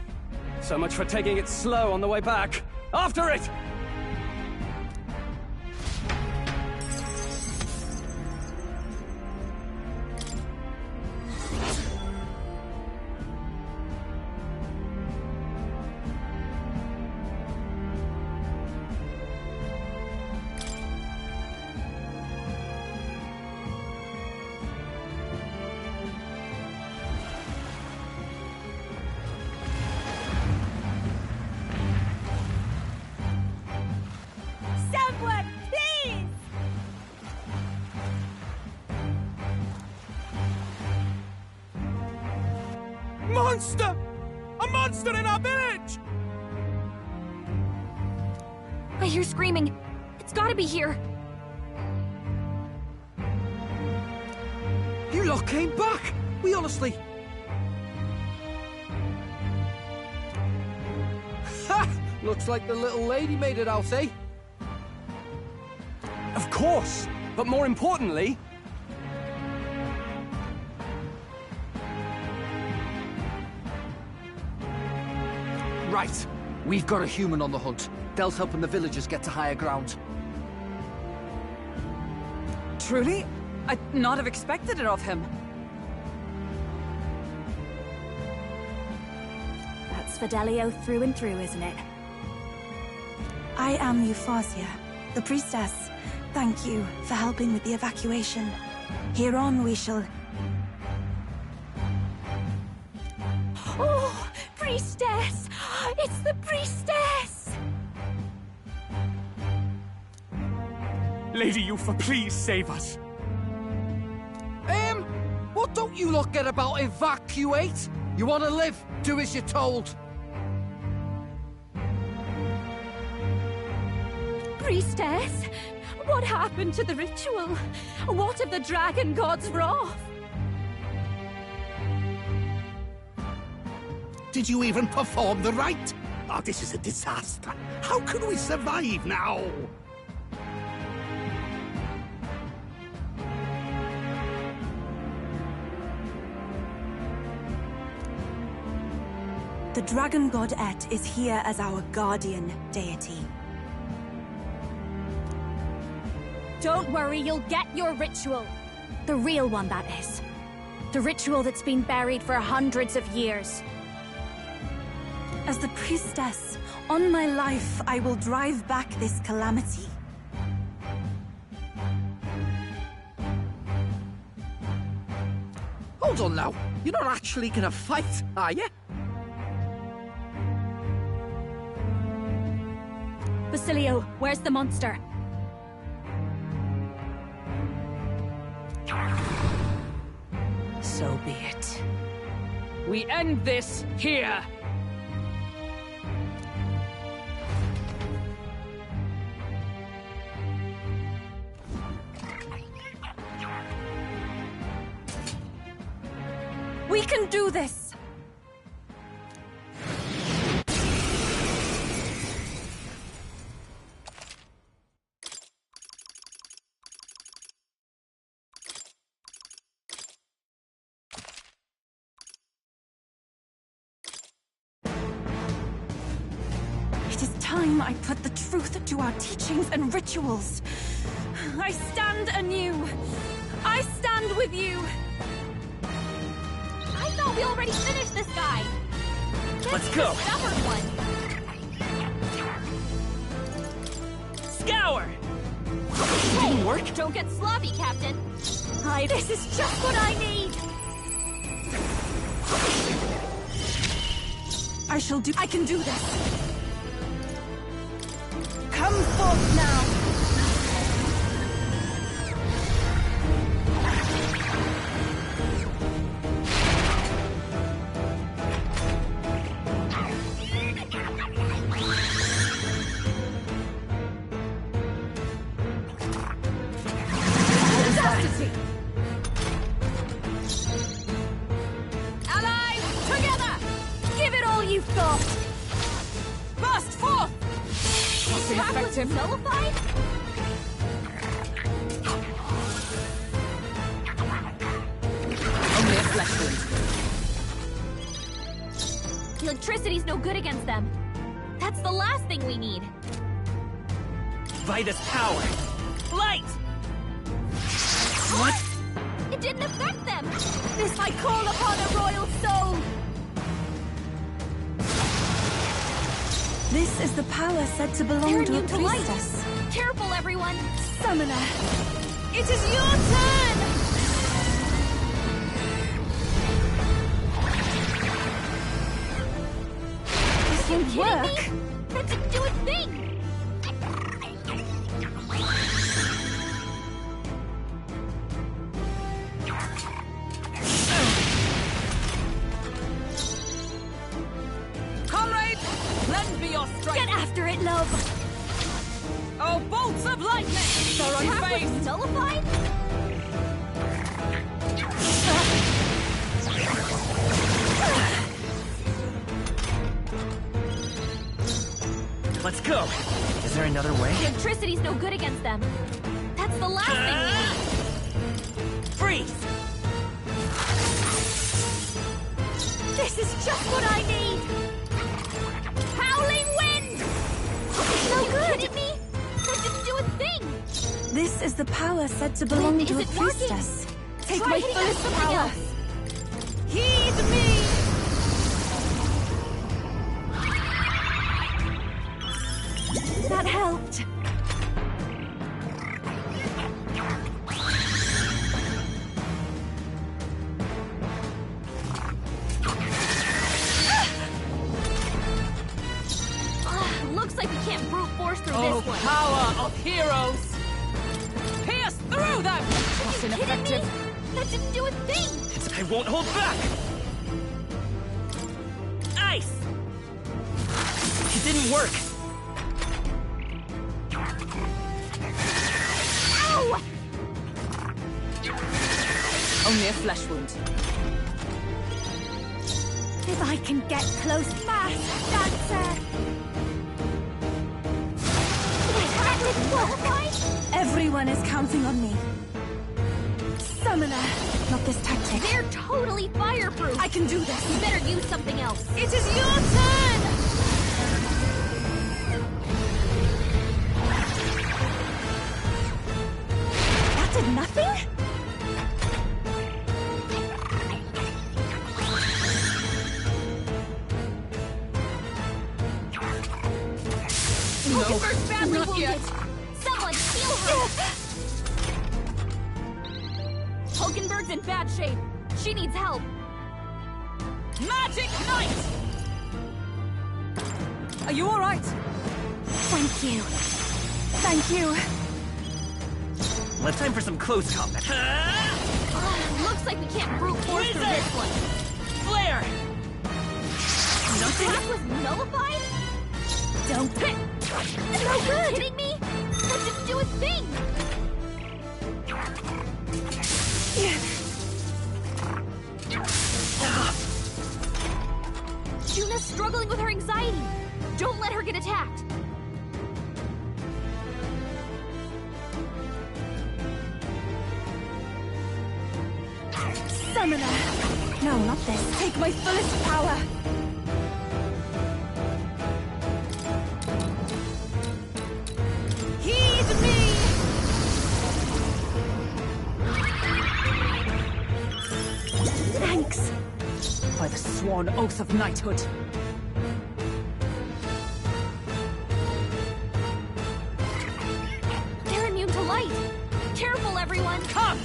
So much for taking it slow on the way back. After it! Monster! A monster in our village! I hear screaming. It's gotta be here. You lot came back! We honestly... Ha! Looks like the little lady made it out, eh? Of course! But more importantly... Right. We've got a human on the hunt. Del's helping the villagers get to higher ground. Truly? I'd not have expected it of him. That's Fidelio through and through, isn't it? I am Eupha, the priestess. Thank you for helping with the evacuation. Hereon we shall... It's the priestess! Lady Eupha, please save us. What don't you lot get about evacuate? You want to live? Do as you're told. Priestess? What happened to the ritual? What of the dragon god's wrath? Did you even perform the rite? Oh, this is a disaster. How can we survive now? The dragon god Et is here as our guardian deity. Don't worry, you'll get your ritual. The real one, that is. The ritual that's been buried for hundreds of years. As the priestess, on my life, I will drive back this calamity. Hold on now. You're not actually gonna fight, are you? Basilio, where's the monster? So be it. We end this here! We can do this! It is time I put the truth to our teachings and rituals. I stand anew. I stand with you. I thought we already finished this guy. Let's go! Stubborn one. Scour! Didn't work? Don't get sloppy, Captain. This is just what I need. I can do this. Come forth now. Allies, together! Give it all you've got. Burst forth! Attack was nullified? Only a flesh wound. Electricity's no good against them. That's the last thing we need. By this power! Light! What? It didn't affect them! This I call upon a royal soul! This is the power said to belong They're to a immune to light. priestess. Careful, everyone! Summoner, it is your turn! This won't work. That didn't do a thing! Comrades, lend me your strength! Get after it, love! Oh, bolts of lightning! They're Attack was unfazed! nullified? Let's go! Is there another way? Electricity's no good against them. That's the last thing we need. Freeze! This is just what I need! Howling wind! No good! Kidding me? That didn't do a thing! This is the power said to belong Is to a it working? priestess. Take Try my hitting fullest something power. else. Heed me! That helped. through this one. Power of heroes! Pierce through them! What's Are you kidding me? That didn't do a thing! I won't hold back! Ice! It didn't work! Ow! Only a flesh wound. If I can get close, Mass Dancer! Everyone is counting on me. Summoner! Not this tactic. They're totally fireproof! I can do this! You better use something else! It is your turn! That did nothing? Pokeberg's badly not wounded! yet. Someone heal her! Pokenberg's in bad shape. She needs help. Magic Knight! Are you alright? Thank you. Thank you. Well, it's time for some close combat. Looks like we can't brute force through this one. Flare! Nothing? That was nullified? Don't. No good! Are you kidding me? That didn't do a thing! Juna's struggling with her anxiety. Don't let her get attacked. Summoner! No, not this. Take my fullest power! Heed me! Thanks. By the sworn oath of knighthood. They're immune to light. Careful, everyone. Come!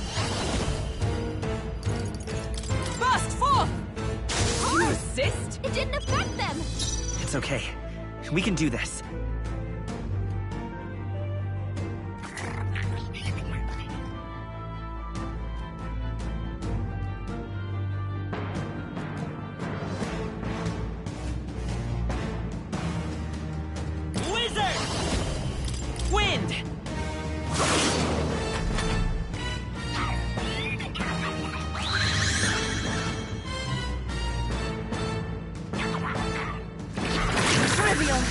Burst forth! You resist? It didn't affect them. It's okay. We can do this. Wizard! Wind! Trivial!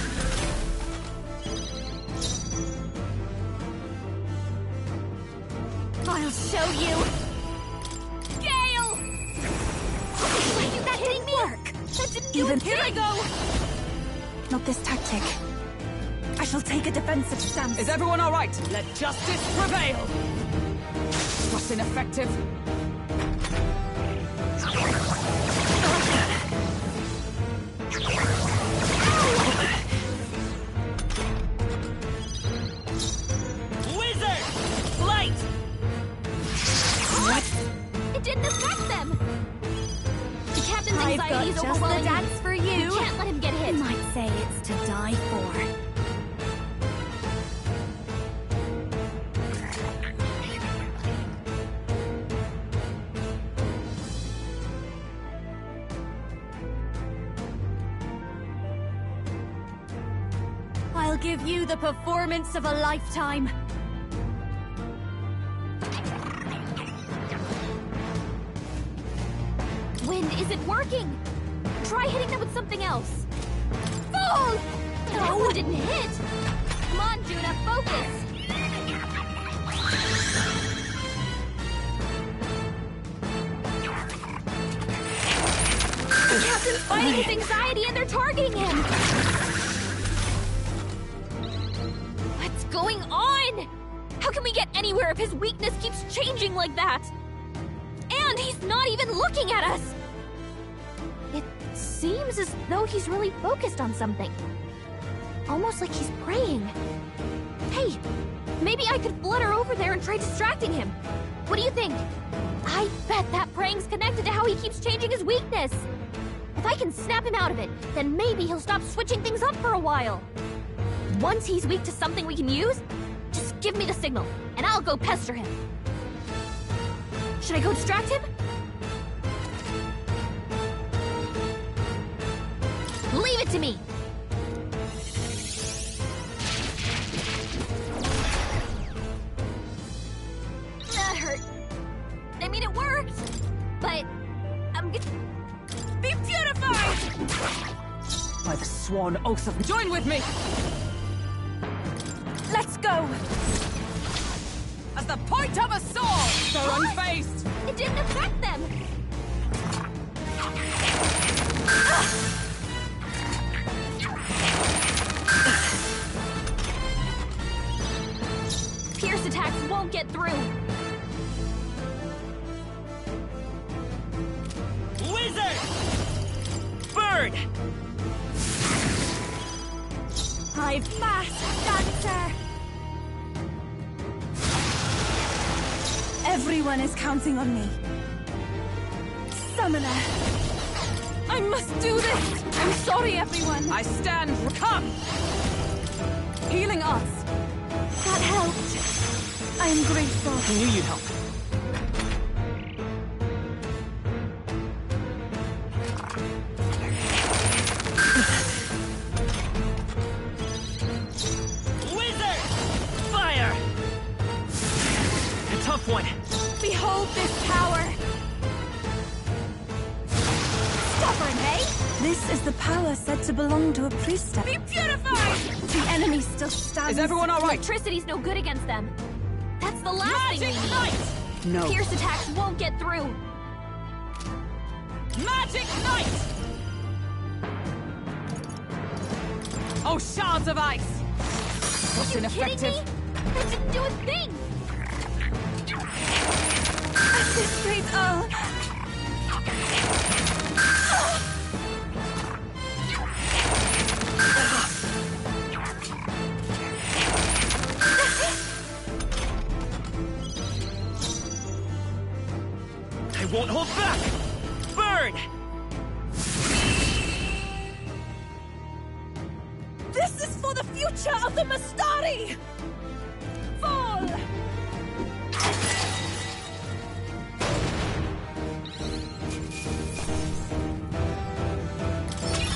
I'll show you. Gale! Wait, you got hitting me? That didn't do a Even thing. here I go! Not this tactic. I shall take a defensive stance. Is everyone alright? Let justice prevail! What's ineffective? Wizard! Light! What? It didn't affect them. The captain's I've got anxiety is just the overwhelming. dance for you. We can't let him get hit. You might say it's to die for. I'll give you the performance of a lifetime. Wind isn't working. Try hitting them with something else. Fool! That one didn't hit. Come on, Juna, focus. The captain's fighting his anxiety and they're targeting him. What's going on? How can we get anywhere if his weakness keeps changing like that? And he's not even looking at us! It seems as though he's really focused on something. Almost like he's praying. Hey, maybe I could flutter over there and try distracting him. What do you think? I bet that praying's connected to how he keeps changing his weakness. If I can snap him out of it, then maybe he'll stop switching things up for a while. Once he's weak to something we can use, just give me the signal, and I'll go pester him. Should I go distract him? Leave it to me! That hurt. I mean, it worked, but I'm gonna be purified! By the sworn oath of... Join with me! Let's go! As the point of a sword! They're unfazed! It didn't affect them! Pierce attacks won't get through! Wizard! Bird! I've fast dancer! Everyone is counting on me. Summoner! I must do this! I'm sorry, everyone! I stand... Come! Healing arts! That helped. I am grateful. I knew you'd help. Wizard! Fire! A tough one. Behold this power! Stubborn, eh? This is the power said to belong to a priestess. Be purified! The enemy still stands. Is everyone alright? Electricity's no good against them. That's the last thing we Magic need. Knight! No. Pierce attacks won't get through. Magic Knight! Oh, shards of ice! What's Are you ineffective? kidding me? That didn't do a thing! At this rate, I'll... I won't hold back! Burn! This is for the future of the Mastari! Fall!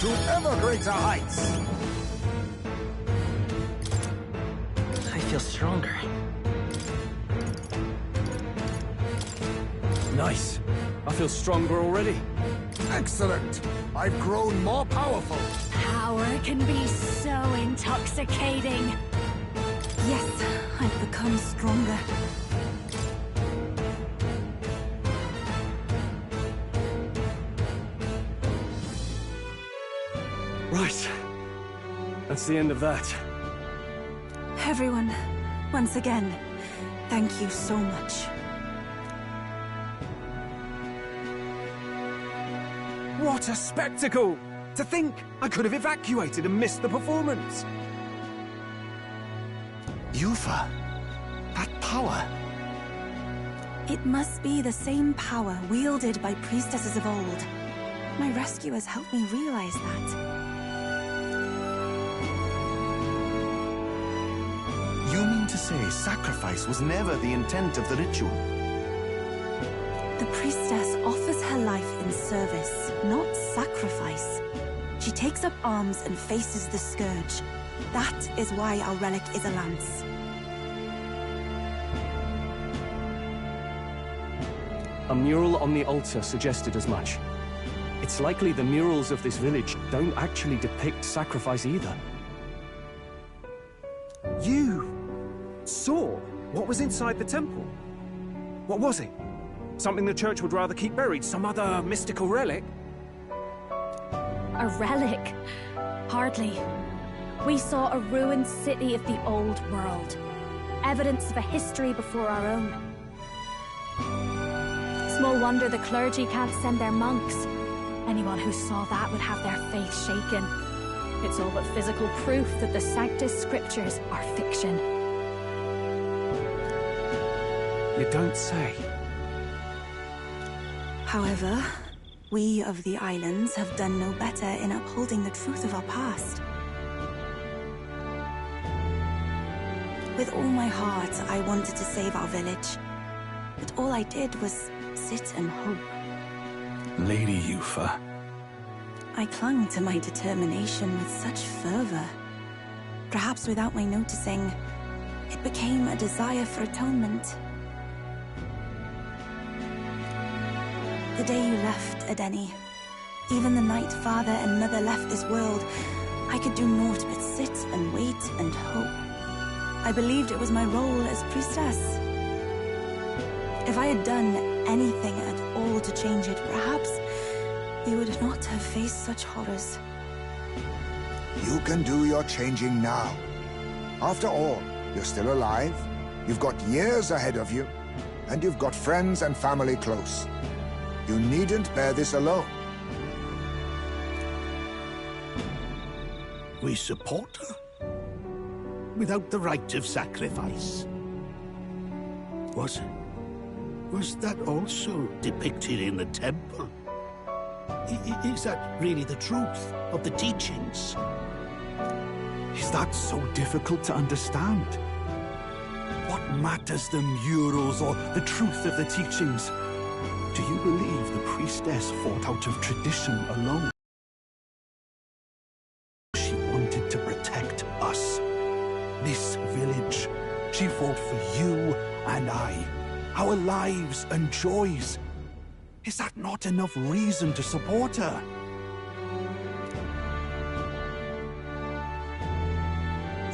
To ever greater heights! I feel stronger. Nice. I feel stronger already. Excellent! I've grown more powerful. Power can be so intoxicating. Yes, I've become stronger. Right. That's the end of that. Everyone, once again, thank you so much. What a spectacle! To think I could have evacuated and missed the performance. Eupha, that power. It must be the same power wielded by priestesses of old. My rescuers helped me realize that. You mean to say sacrifice was never the intent of the ritual? The priestess offers her life in service, not sacrifice. She takes up arms and faces the scourge. That is why our relic is a lance. A mural on the altar suggested as much. It's likely the murals of this village don't actually depict sacrifice either. You saw what was inside the temple? What was it? Something the church would rather keep buried? Some other mystical relic? A relic? Hardly. We saw a ruined city of the old world. Evidence of a history before our own. Small wonder the clergy can't send their monks. Anyone who saw that would have their faith shaken. It's all but physical proof that the Sanctus Scriptures are fiction. You don't say. However, we of the islands have done no better in upholding the truth of our past. With all my heart, I wanted to save our village. But all I did was sit and hope. Lady Eupha. I clung to my determination with such fervor. Perhaps without my noticing, it became a desire for atonement. The day you left, Edeni, even the night Father and Mother left this world, I could do naught but sit and wait and hope. I believed it was my role as priestess. If I had done anything at all to change it, perhaps we would not have faced such horrors. You can do your changing now. After all, you're still alive, you've got years ahead of you, and you've got friends and family close. You needn't bear this alone. We support her? Without the rite of sacrifice? Was that also depicted in the temple? Is that really the truth of the teachings? Is that so difficult to understand? What matters the murals or the truth of the teachings? Do you believe the priestess fought out of tradition alone? She wanted to protect us. This village. She fought for you and I. Our lives and joys. Is that not enough reason to support her?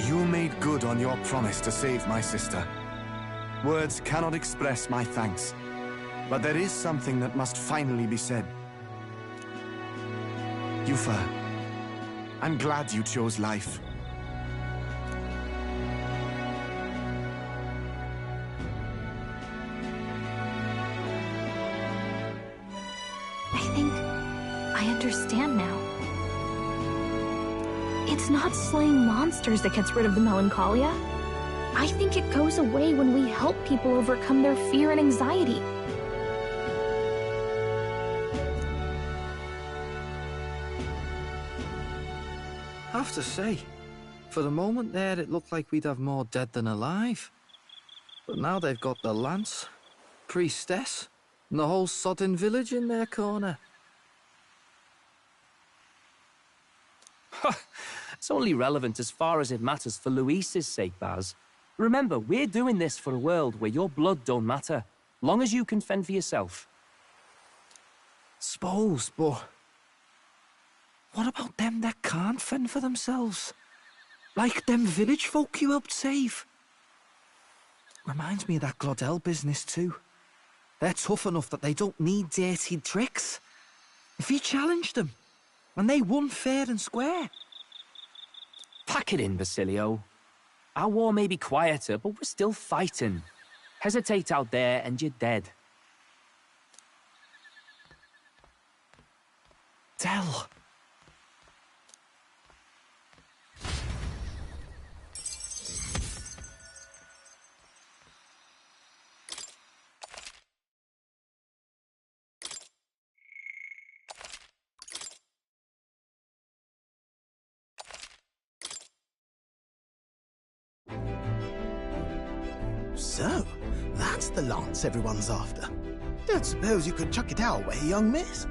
You made good on your promise to save my sister. Words cannot express my thanks. But there is something that must finally be said. Eupha, I'm glad you chose life. I think I understand now. It's not slaying monsters that gets rid of the melancholia. I think it goes away when we help people overcome their fear and anxiety. I have to say, for the moment there, it looked like we'd have more dead than alive. But now they've got the lance, priestess, and the whole sodden village in their corner. It's only relevant as far as it matters for Luis's sake, Baz. Remember, we're doing this for a world where your blood don't matter, long as you can fend for yourself. Suppose, but what about them that can't fend for themselves? Like them village folk you helped save. Reminds me of that Glodell business too. They're tough enough that they don't need dirty tricks. If you challenged them, and they won fair and square. Pack it in, Basilio. Our war may be quieter, but we're still fighting. Hesitate out there and you're dead. Del. So, that's the lance everyone's after. Don't suppose you could chuck it our way, young miss?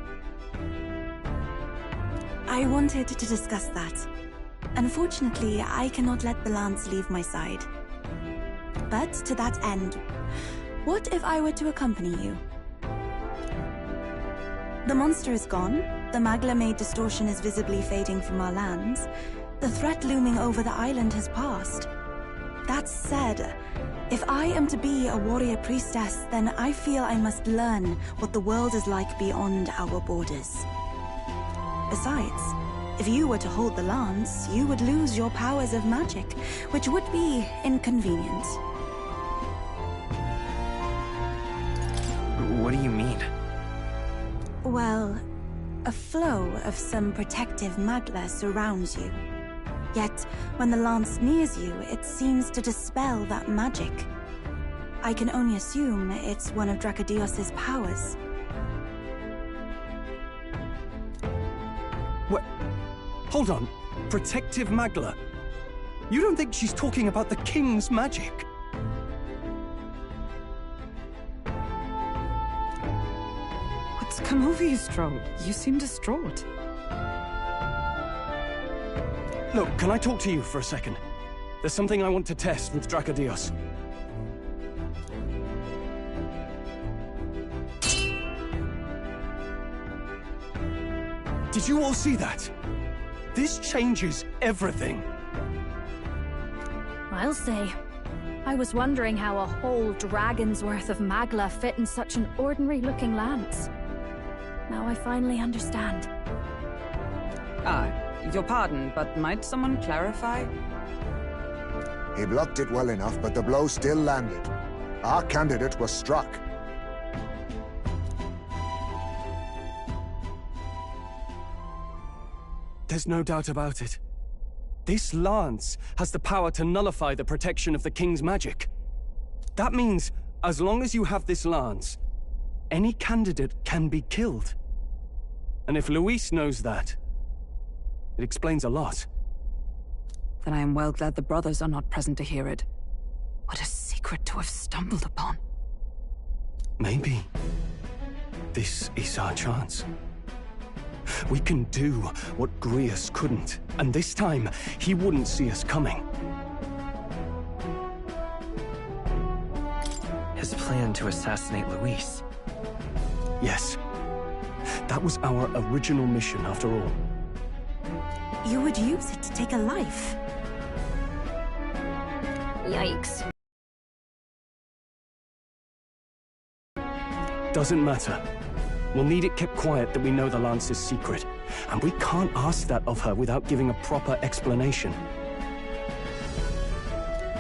I wanted to discuss that. Unfortunately, I cannot let the lance leave my side. But to that end, what if I were to accompany you? The monster is gone, the Magla-made distortion is visibly fading from our lands, the threat looming over the island has passed. That said, if I am to be a warrior priestess, then I feel I must learn what the world is like beyond our borders. Besides, if you were to hold the lance, you would lose your powers of magic, which would be inconvenient. What do you mean? Well, a flow of some protective magla surrounds you. Yet, when the lance nears you, it seems to dispel that magic. I can only assume it's one of Drakodios' powers. What? Hold on. Protective magla? You don't think she's talking about the king's magic? What's come over you, Stroll? You seem distraught. Look, can I talk to you for a second? There's something I want to test with Drakodios. Did you all see that? This changes everything. I'll say. I was wondering how a whole dragon's worth of magla fit in such an ordinary-looking lance. Now I finally understand. Your pardon, but might someone clarify? He blocked it well enough, but the blow still landed. Our candidate was struck. There's no doubt about it. This lance has the power to nullify the protection of the king's magic. That means, as long as you have this lance, any candidate can be killed. And if Luis knows that, it explains a lot. Then I am well glad the brothers are not present to hear it. What a secret to have stumbled upon. Maybe this is our chance. We can do what Grius couldn't, and this time, he wouldn't see us coming. His plan to assassinate Luis. Yes. That was our original mission, after all. You would use it to take a life? Yikes. Doesn't matter. We'll need it kept quiet that we know the Lance's secret. And we can't ask that of her without giving a proper explanation.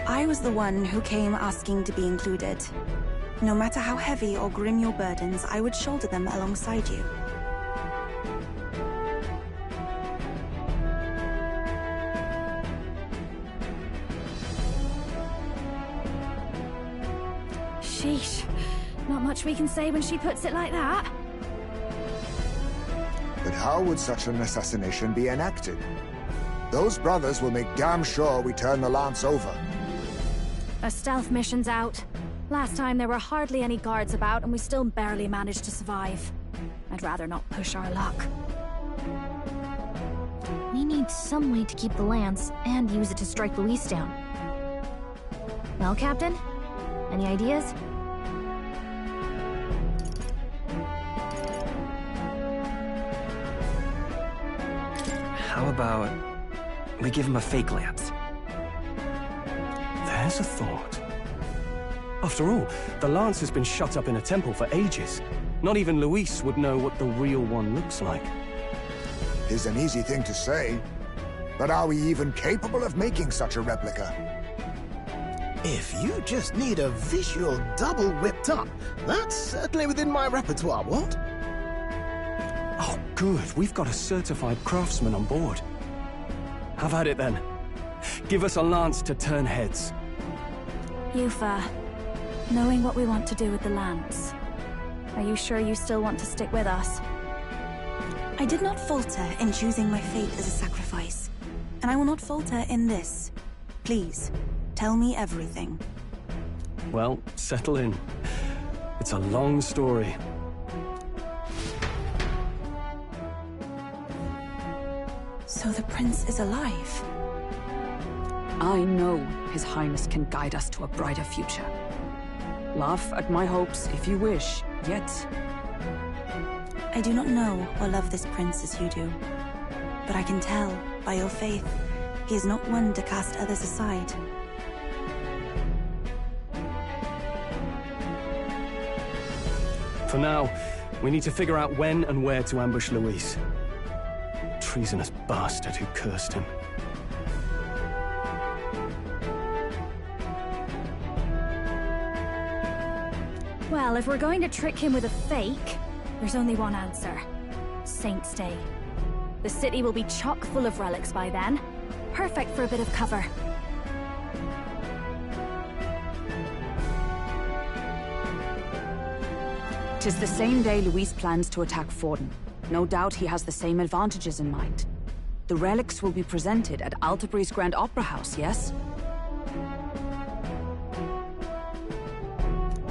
I was the one who came asking to be included. No matter how heavy or grim your burdens, I would shoulder them alongside you. Sheesh. Not much we can say when she puts it like that. But how would such an assassination be enacted? Those brothers will make damn sure we turn the lance over. A stealth mission's out. Last time there were hardly any guards about and we still barely managed to survive. I'd rather not push our luck. We need some way to keep the lance and use it to strike Luis down. Well, Captain? Any ideas? How about we give him a fake lance? There's a thought. After all, the lance has been shut up in a temple for ages. Not even Luis would know what the real one looks like. It's an easy thing to say, but are we even capable of making such a replica? If you just need a visual double whipped up, that's certainly within my repertoire, what? Oh, good. We've got a certified craftsman on board. Have at it then. Give us a lance to turn heads. Eupha, knowing what we want to do with the lance, are you sure you still want to stick with us? I did not falter in choosing my fate as a sacrifice, and I will not falter in this. Please, tell me everything. Well, settle in. It's a long story. So the prince is alive? I know His Highness can guide us to a brighter future. Laugh at my hopes if you wish, yet... I do not know or love this prince as you do, but I can tell, by your faith, he is not one to cast others aside. For now, we need to figure out when and where to ambush Luis. Treasonous bastard who cursed him. Well, if we're going to trick him with a fake, there's only one answer. Saint's Day. The city will be chock full of relics by then. Perfect for a bit of cover. Tis the same day Luis plans to attack Forden. No doubt he has the same advantages in mind. The relics will be presented at Altabri's Grand Opera House, yes?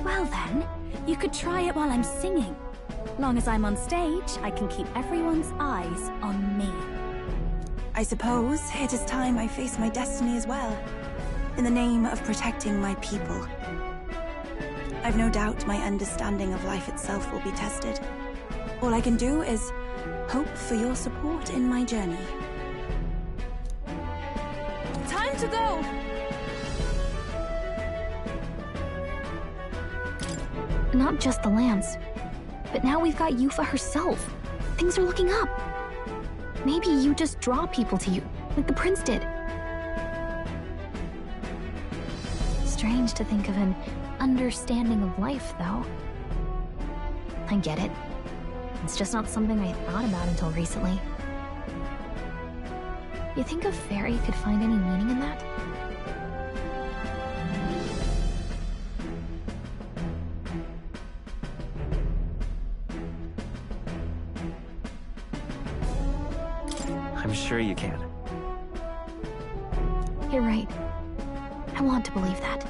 Well then, you could try it while I'm singing. Long as I'm on stage, I can keep everyone's eyes on me. I suppose it is time I face my destiny as well, in the name of protecting my people. I've no doubt my understanding of life itself will be tested. All I can do is hope for your support in my journey. Time to go! Not just the lance, but now we've got Eupha herself. Things are looking up. Maybe you just draw people to you, like the prince did. Strange to think of an understanding of life, though. I get it. It's just not something I thought about until recently. You think a fairy could find any meaning in that? I'm sure you can. You're right. I want to believe that.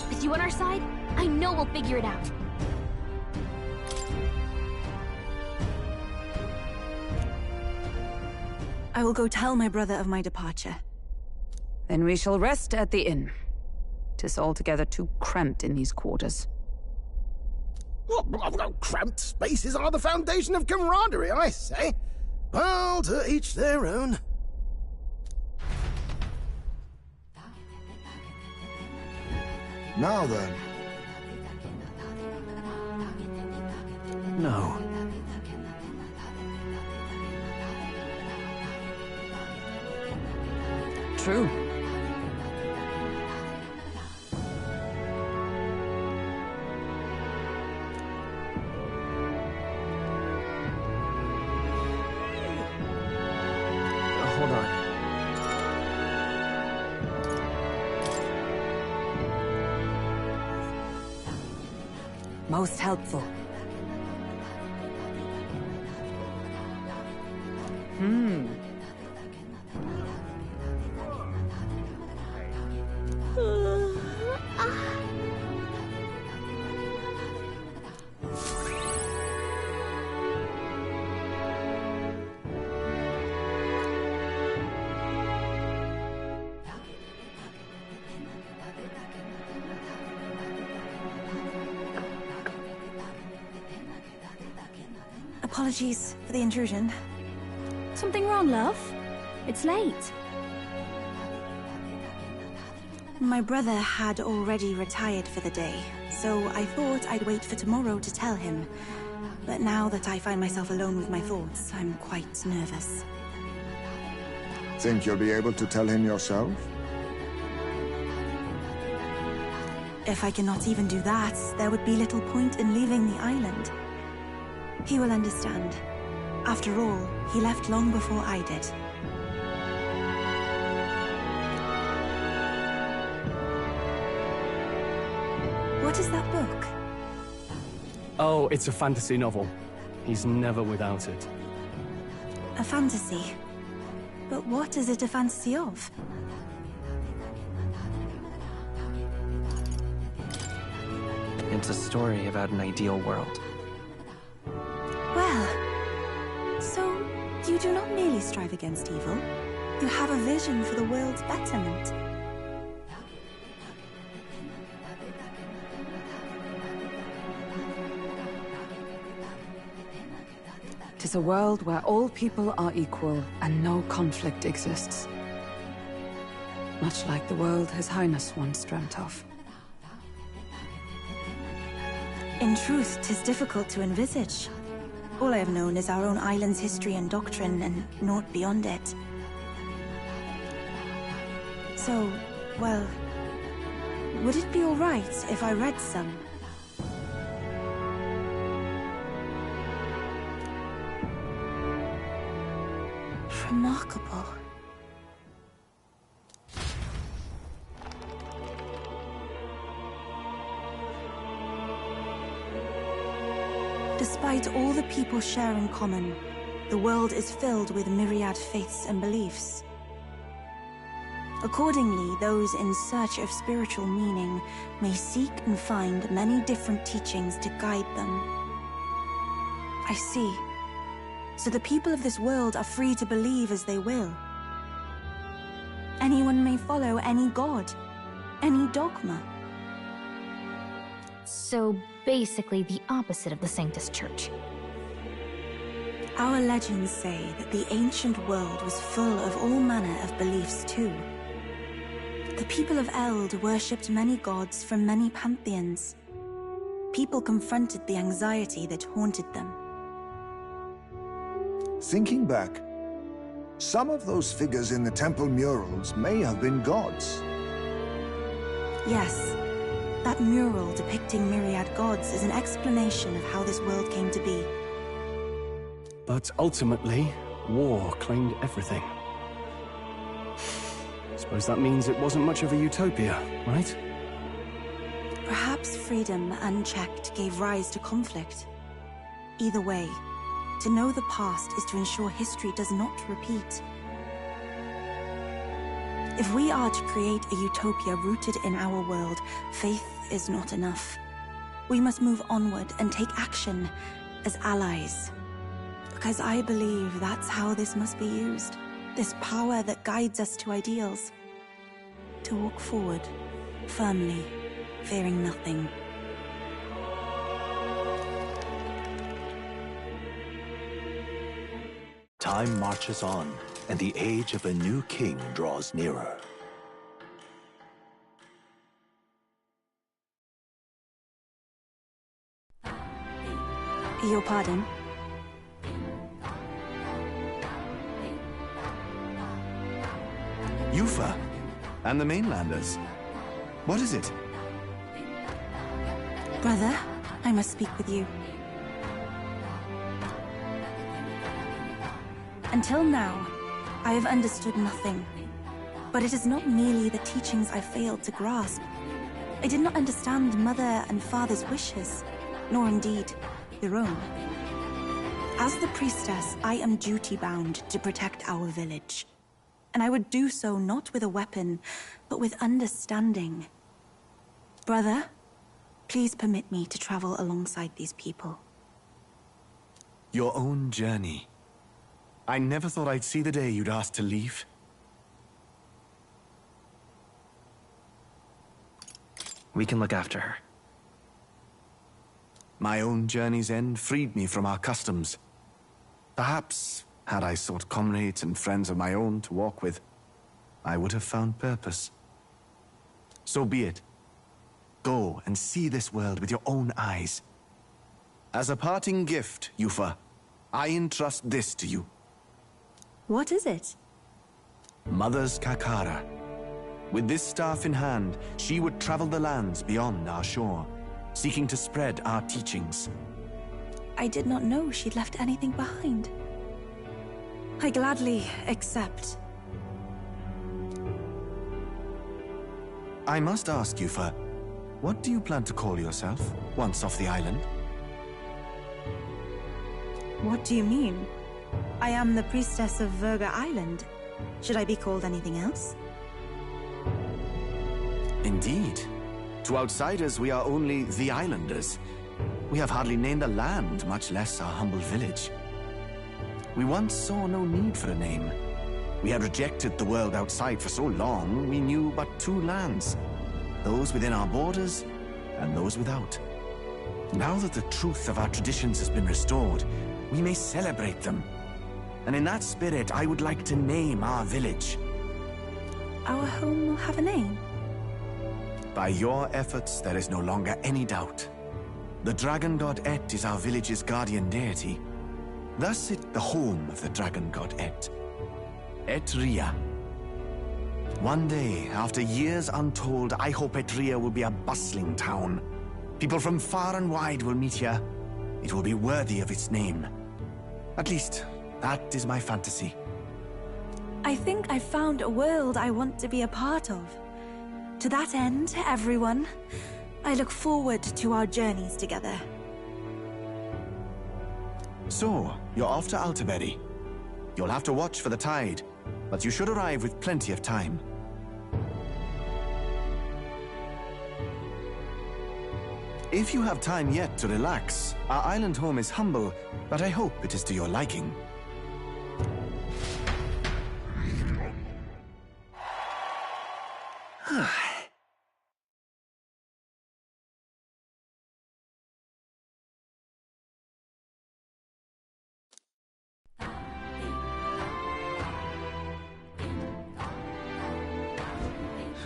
With you on our side, I know we'll figure it out. I will go tell my brother of my departure. Then we shall rest at the inn. 'Tis altogether too cramped in these quarters. What? Cramped spaces are the foundation of camaraderie, I say. Well, to each their own. Now then. No. True. Hold on. Most helpful. Apologies for the intrusion. Something wrong, love? It's late. My brother had already retired for the day, so I thought I'd wait for tomorrow to tell him. But now that I find myself alone with my thoughts, I'm quite nervous. Think you'll be able to tell him yourself? If I cannot even do that, there would be little point in leaving the island. He will understand. After all, he left long before I did. What is that book? Oh, it's a fantasy novel. He's never without it. A fantasy? But what is it a fantasy of? It's a story about an ideal world. Well, so you do not merely strive against evil. You have a vision for the world's betterment. Tis a world where all people are equal and no conflict exists. Much like the world His Highness once dreamt of. In truth, 'tis difficult to envisage. All I have known is our own island's history and doctrine, and naught beyond it. So, well, would it be all right if I read some? Remarkable. Despite all the people share in common, the world is filled with myriad faiths and beliefs. Accordingly, those in search of spiritual meaning may seek and find many different teachings to guide them. I see. So the people of this world are free to believe as they will. Anyone may follow any god, any dogma. So basically the opposite of the Sanctus Church. Our legends say that the ancient world was full of all manner of beliefs too. The people of Eld worshipped many gods from many pantheons. People confronted the anxiety that haunted them. Thinking back, some of those figures in the temple murals may have been gods. Yes, that mural depicting myriad gods is an explanation of how this world came to be. But ultimately, war claimed everything. Suppose that means it wasn't much of a utopia, right? Perhaps freedom unchecked gave rise to conflict. Either way, to know the past is to ensure history does not repeat. If we are to create a utopia rooted in our world, faith is not enough. We must move onward and take action as allies. Because I believe that's how this must be used. This power that guides us to ideals. To walk forward, firmly, fearing nothing. Time marches on, and the age of a new king draws nearer. Your pardon? Eupha, and the mainlanders. What is it? Brother, I must speak with you. Until now, I have understood nothing. But it is not merely the teachings I failed to grasp. I did not understand Mother and Father's wishes, nor indeed their own. As the priestess, I am duty-bound to protect our village. And I would do so not with a weapon, but with understanding. Brother, please permit me to travel alongside these people. Your own journey. I never thought I'd see the day you'd ask to leave. We can look after her. My own journey's end freed me from our customs. Perhaps, had I sought comrades and friends of my own to walk with, I would have found purpose. So be it. Go and see this world with your own eyes. As a parting gift, Eupha, I entrust this to you. What is it? Mother's Kakara. With this staff in hand, she would travel the lands beyond our shore, seeking to spread our teachings. I did not know she'd left anything behind. I gladly accept. I must ask, Eupha, what do you plan to call yourself, once off the island? What do you mean? I am the priestess of Verga Island. Should I be called anything else? Indeed. To outsiders, we are only the islanders. We have hardly named a land, much less our humble village. We once saw no need for a name. We had rejected the world outside for so long, we knew but two lands. Those within our borders, and those without. Now that the truth of our traditions has been restored, we may celebrate them. And in that spirit, I would like to name our village. Our home will have a name? By your efforts, there is no longer any doubt. The dragon god Et is our village's guardian deity. Thus it the home of the dragon god Et. Etria. One day, after years untold, I hope Etria will be a bustling town. People from far and wide will meet here. It will be worthy of its name. At least, that is my fantasy. I think I found a world I want to be a part of. To that end, everyone, I look forward to our journeys together. So, you're off to Altaberry. You'll have to watch for the tide, but you should arrive with plenty of time. If you have time yet to relax, our island home is humble, but I hope it is to your liking.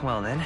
Well then,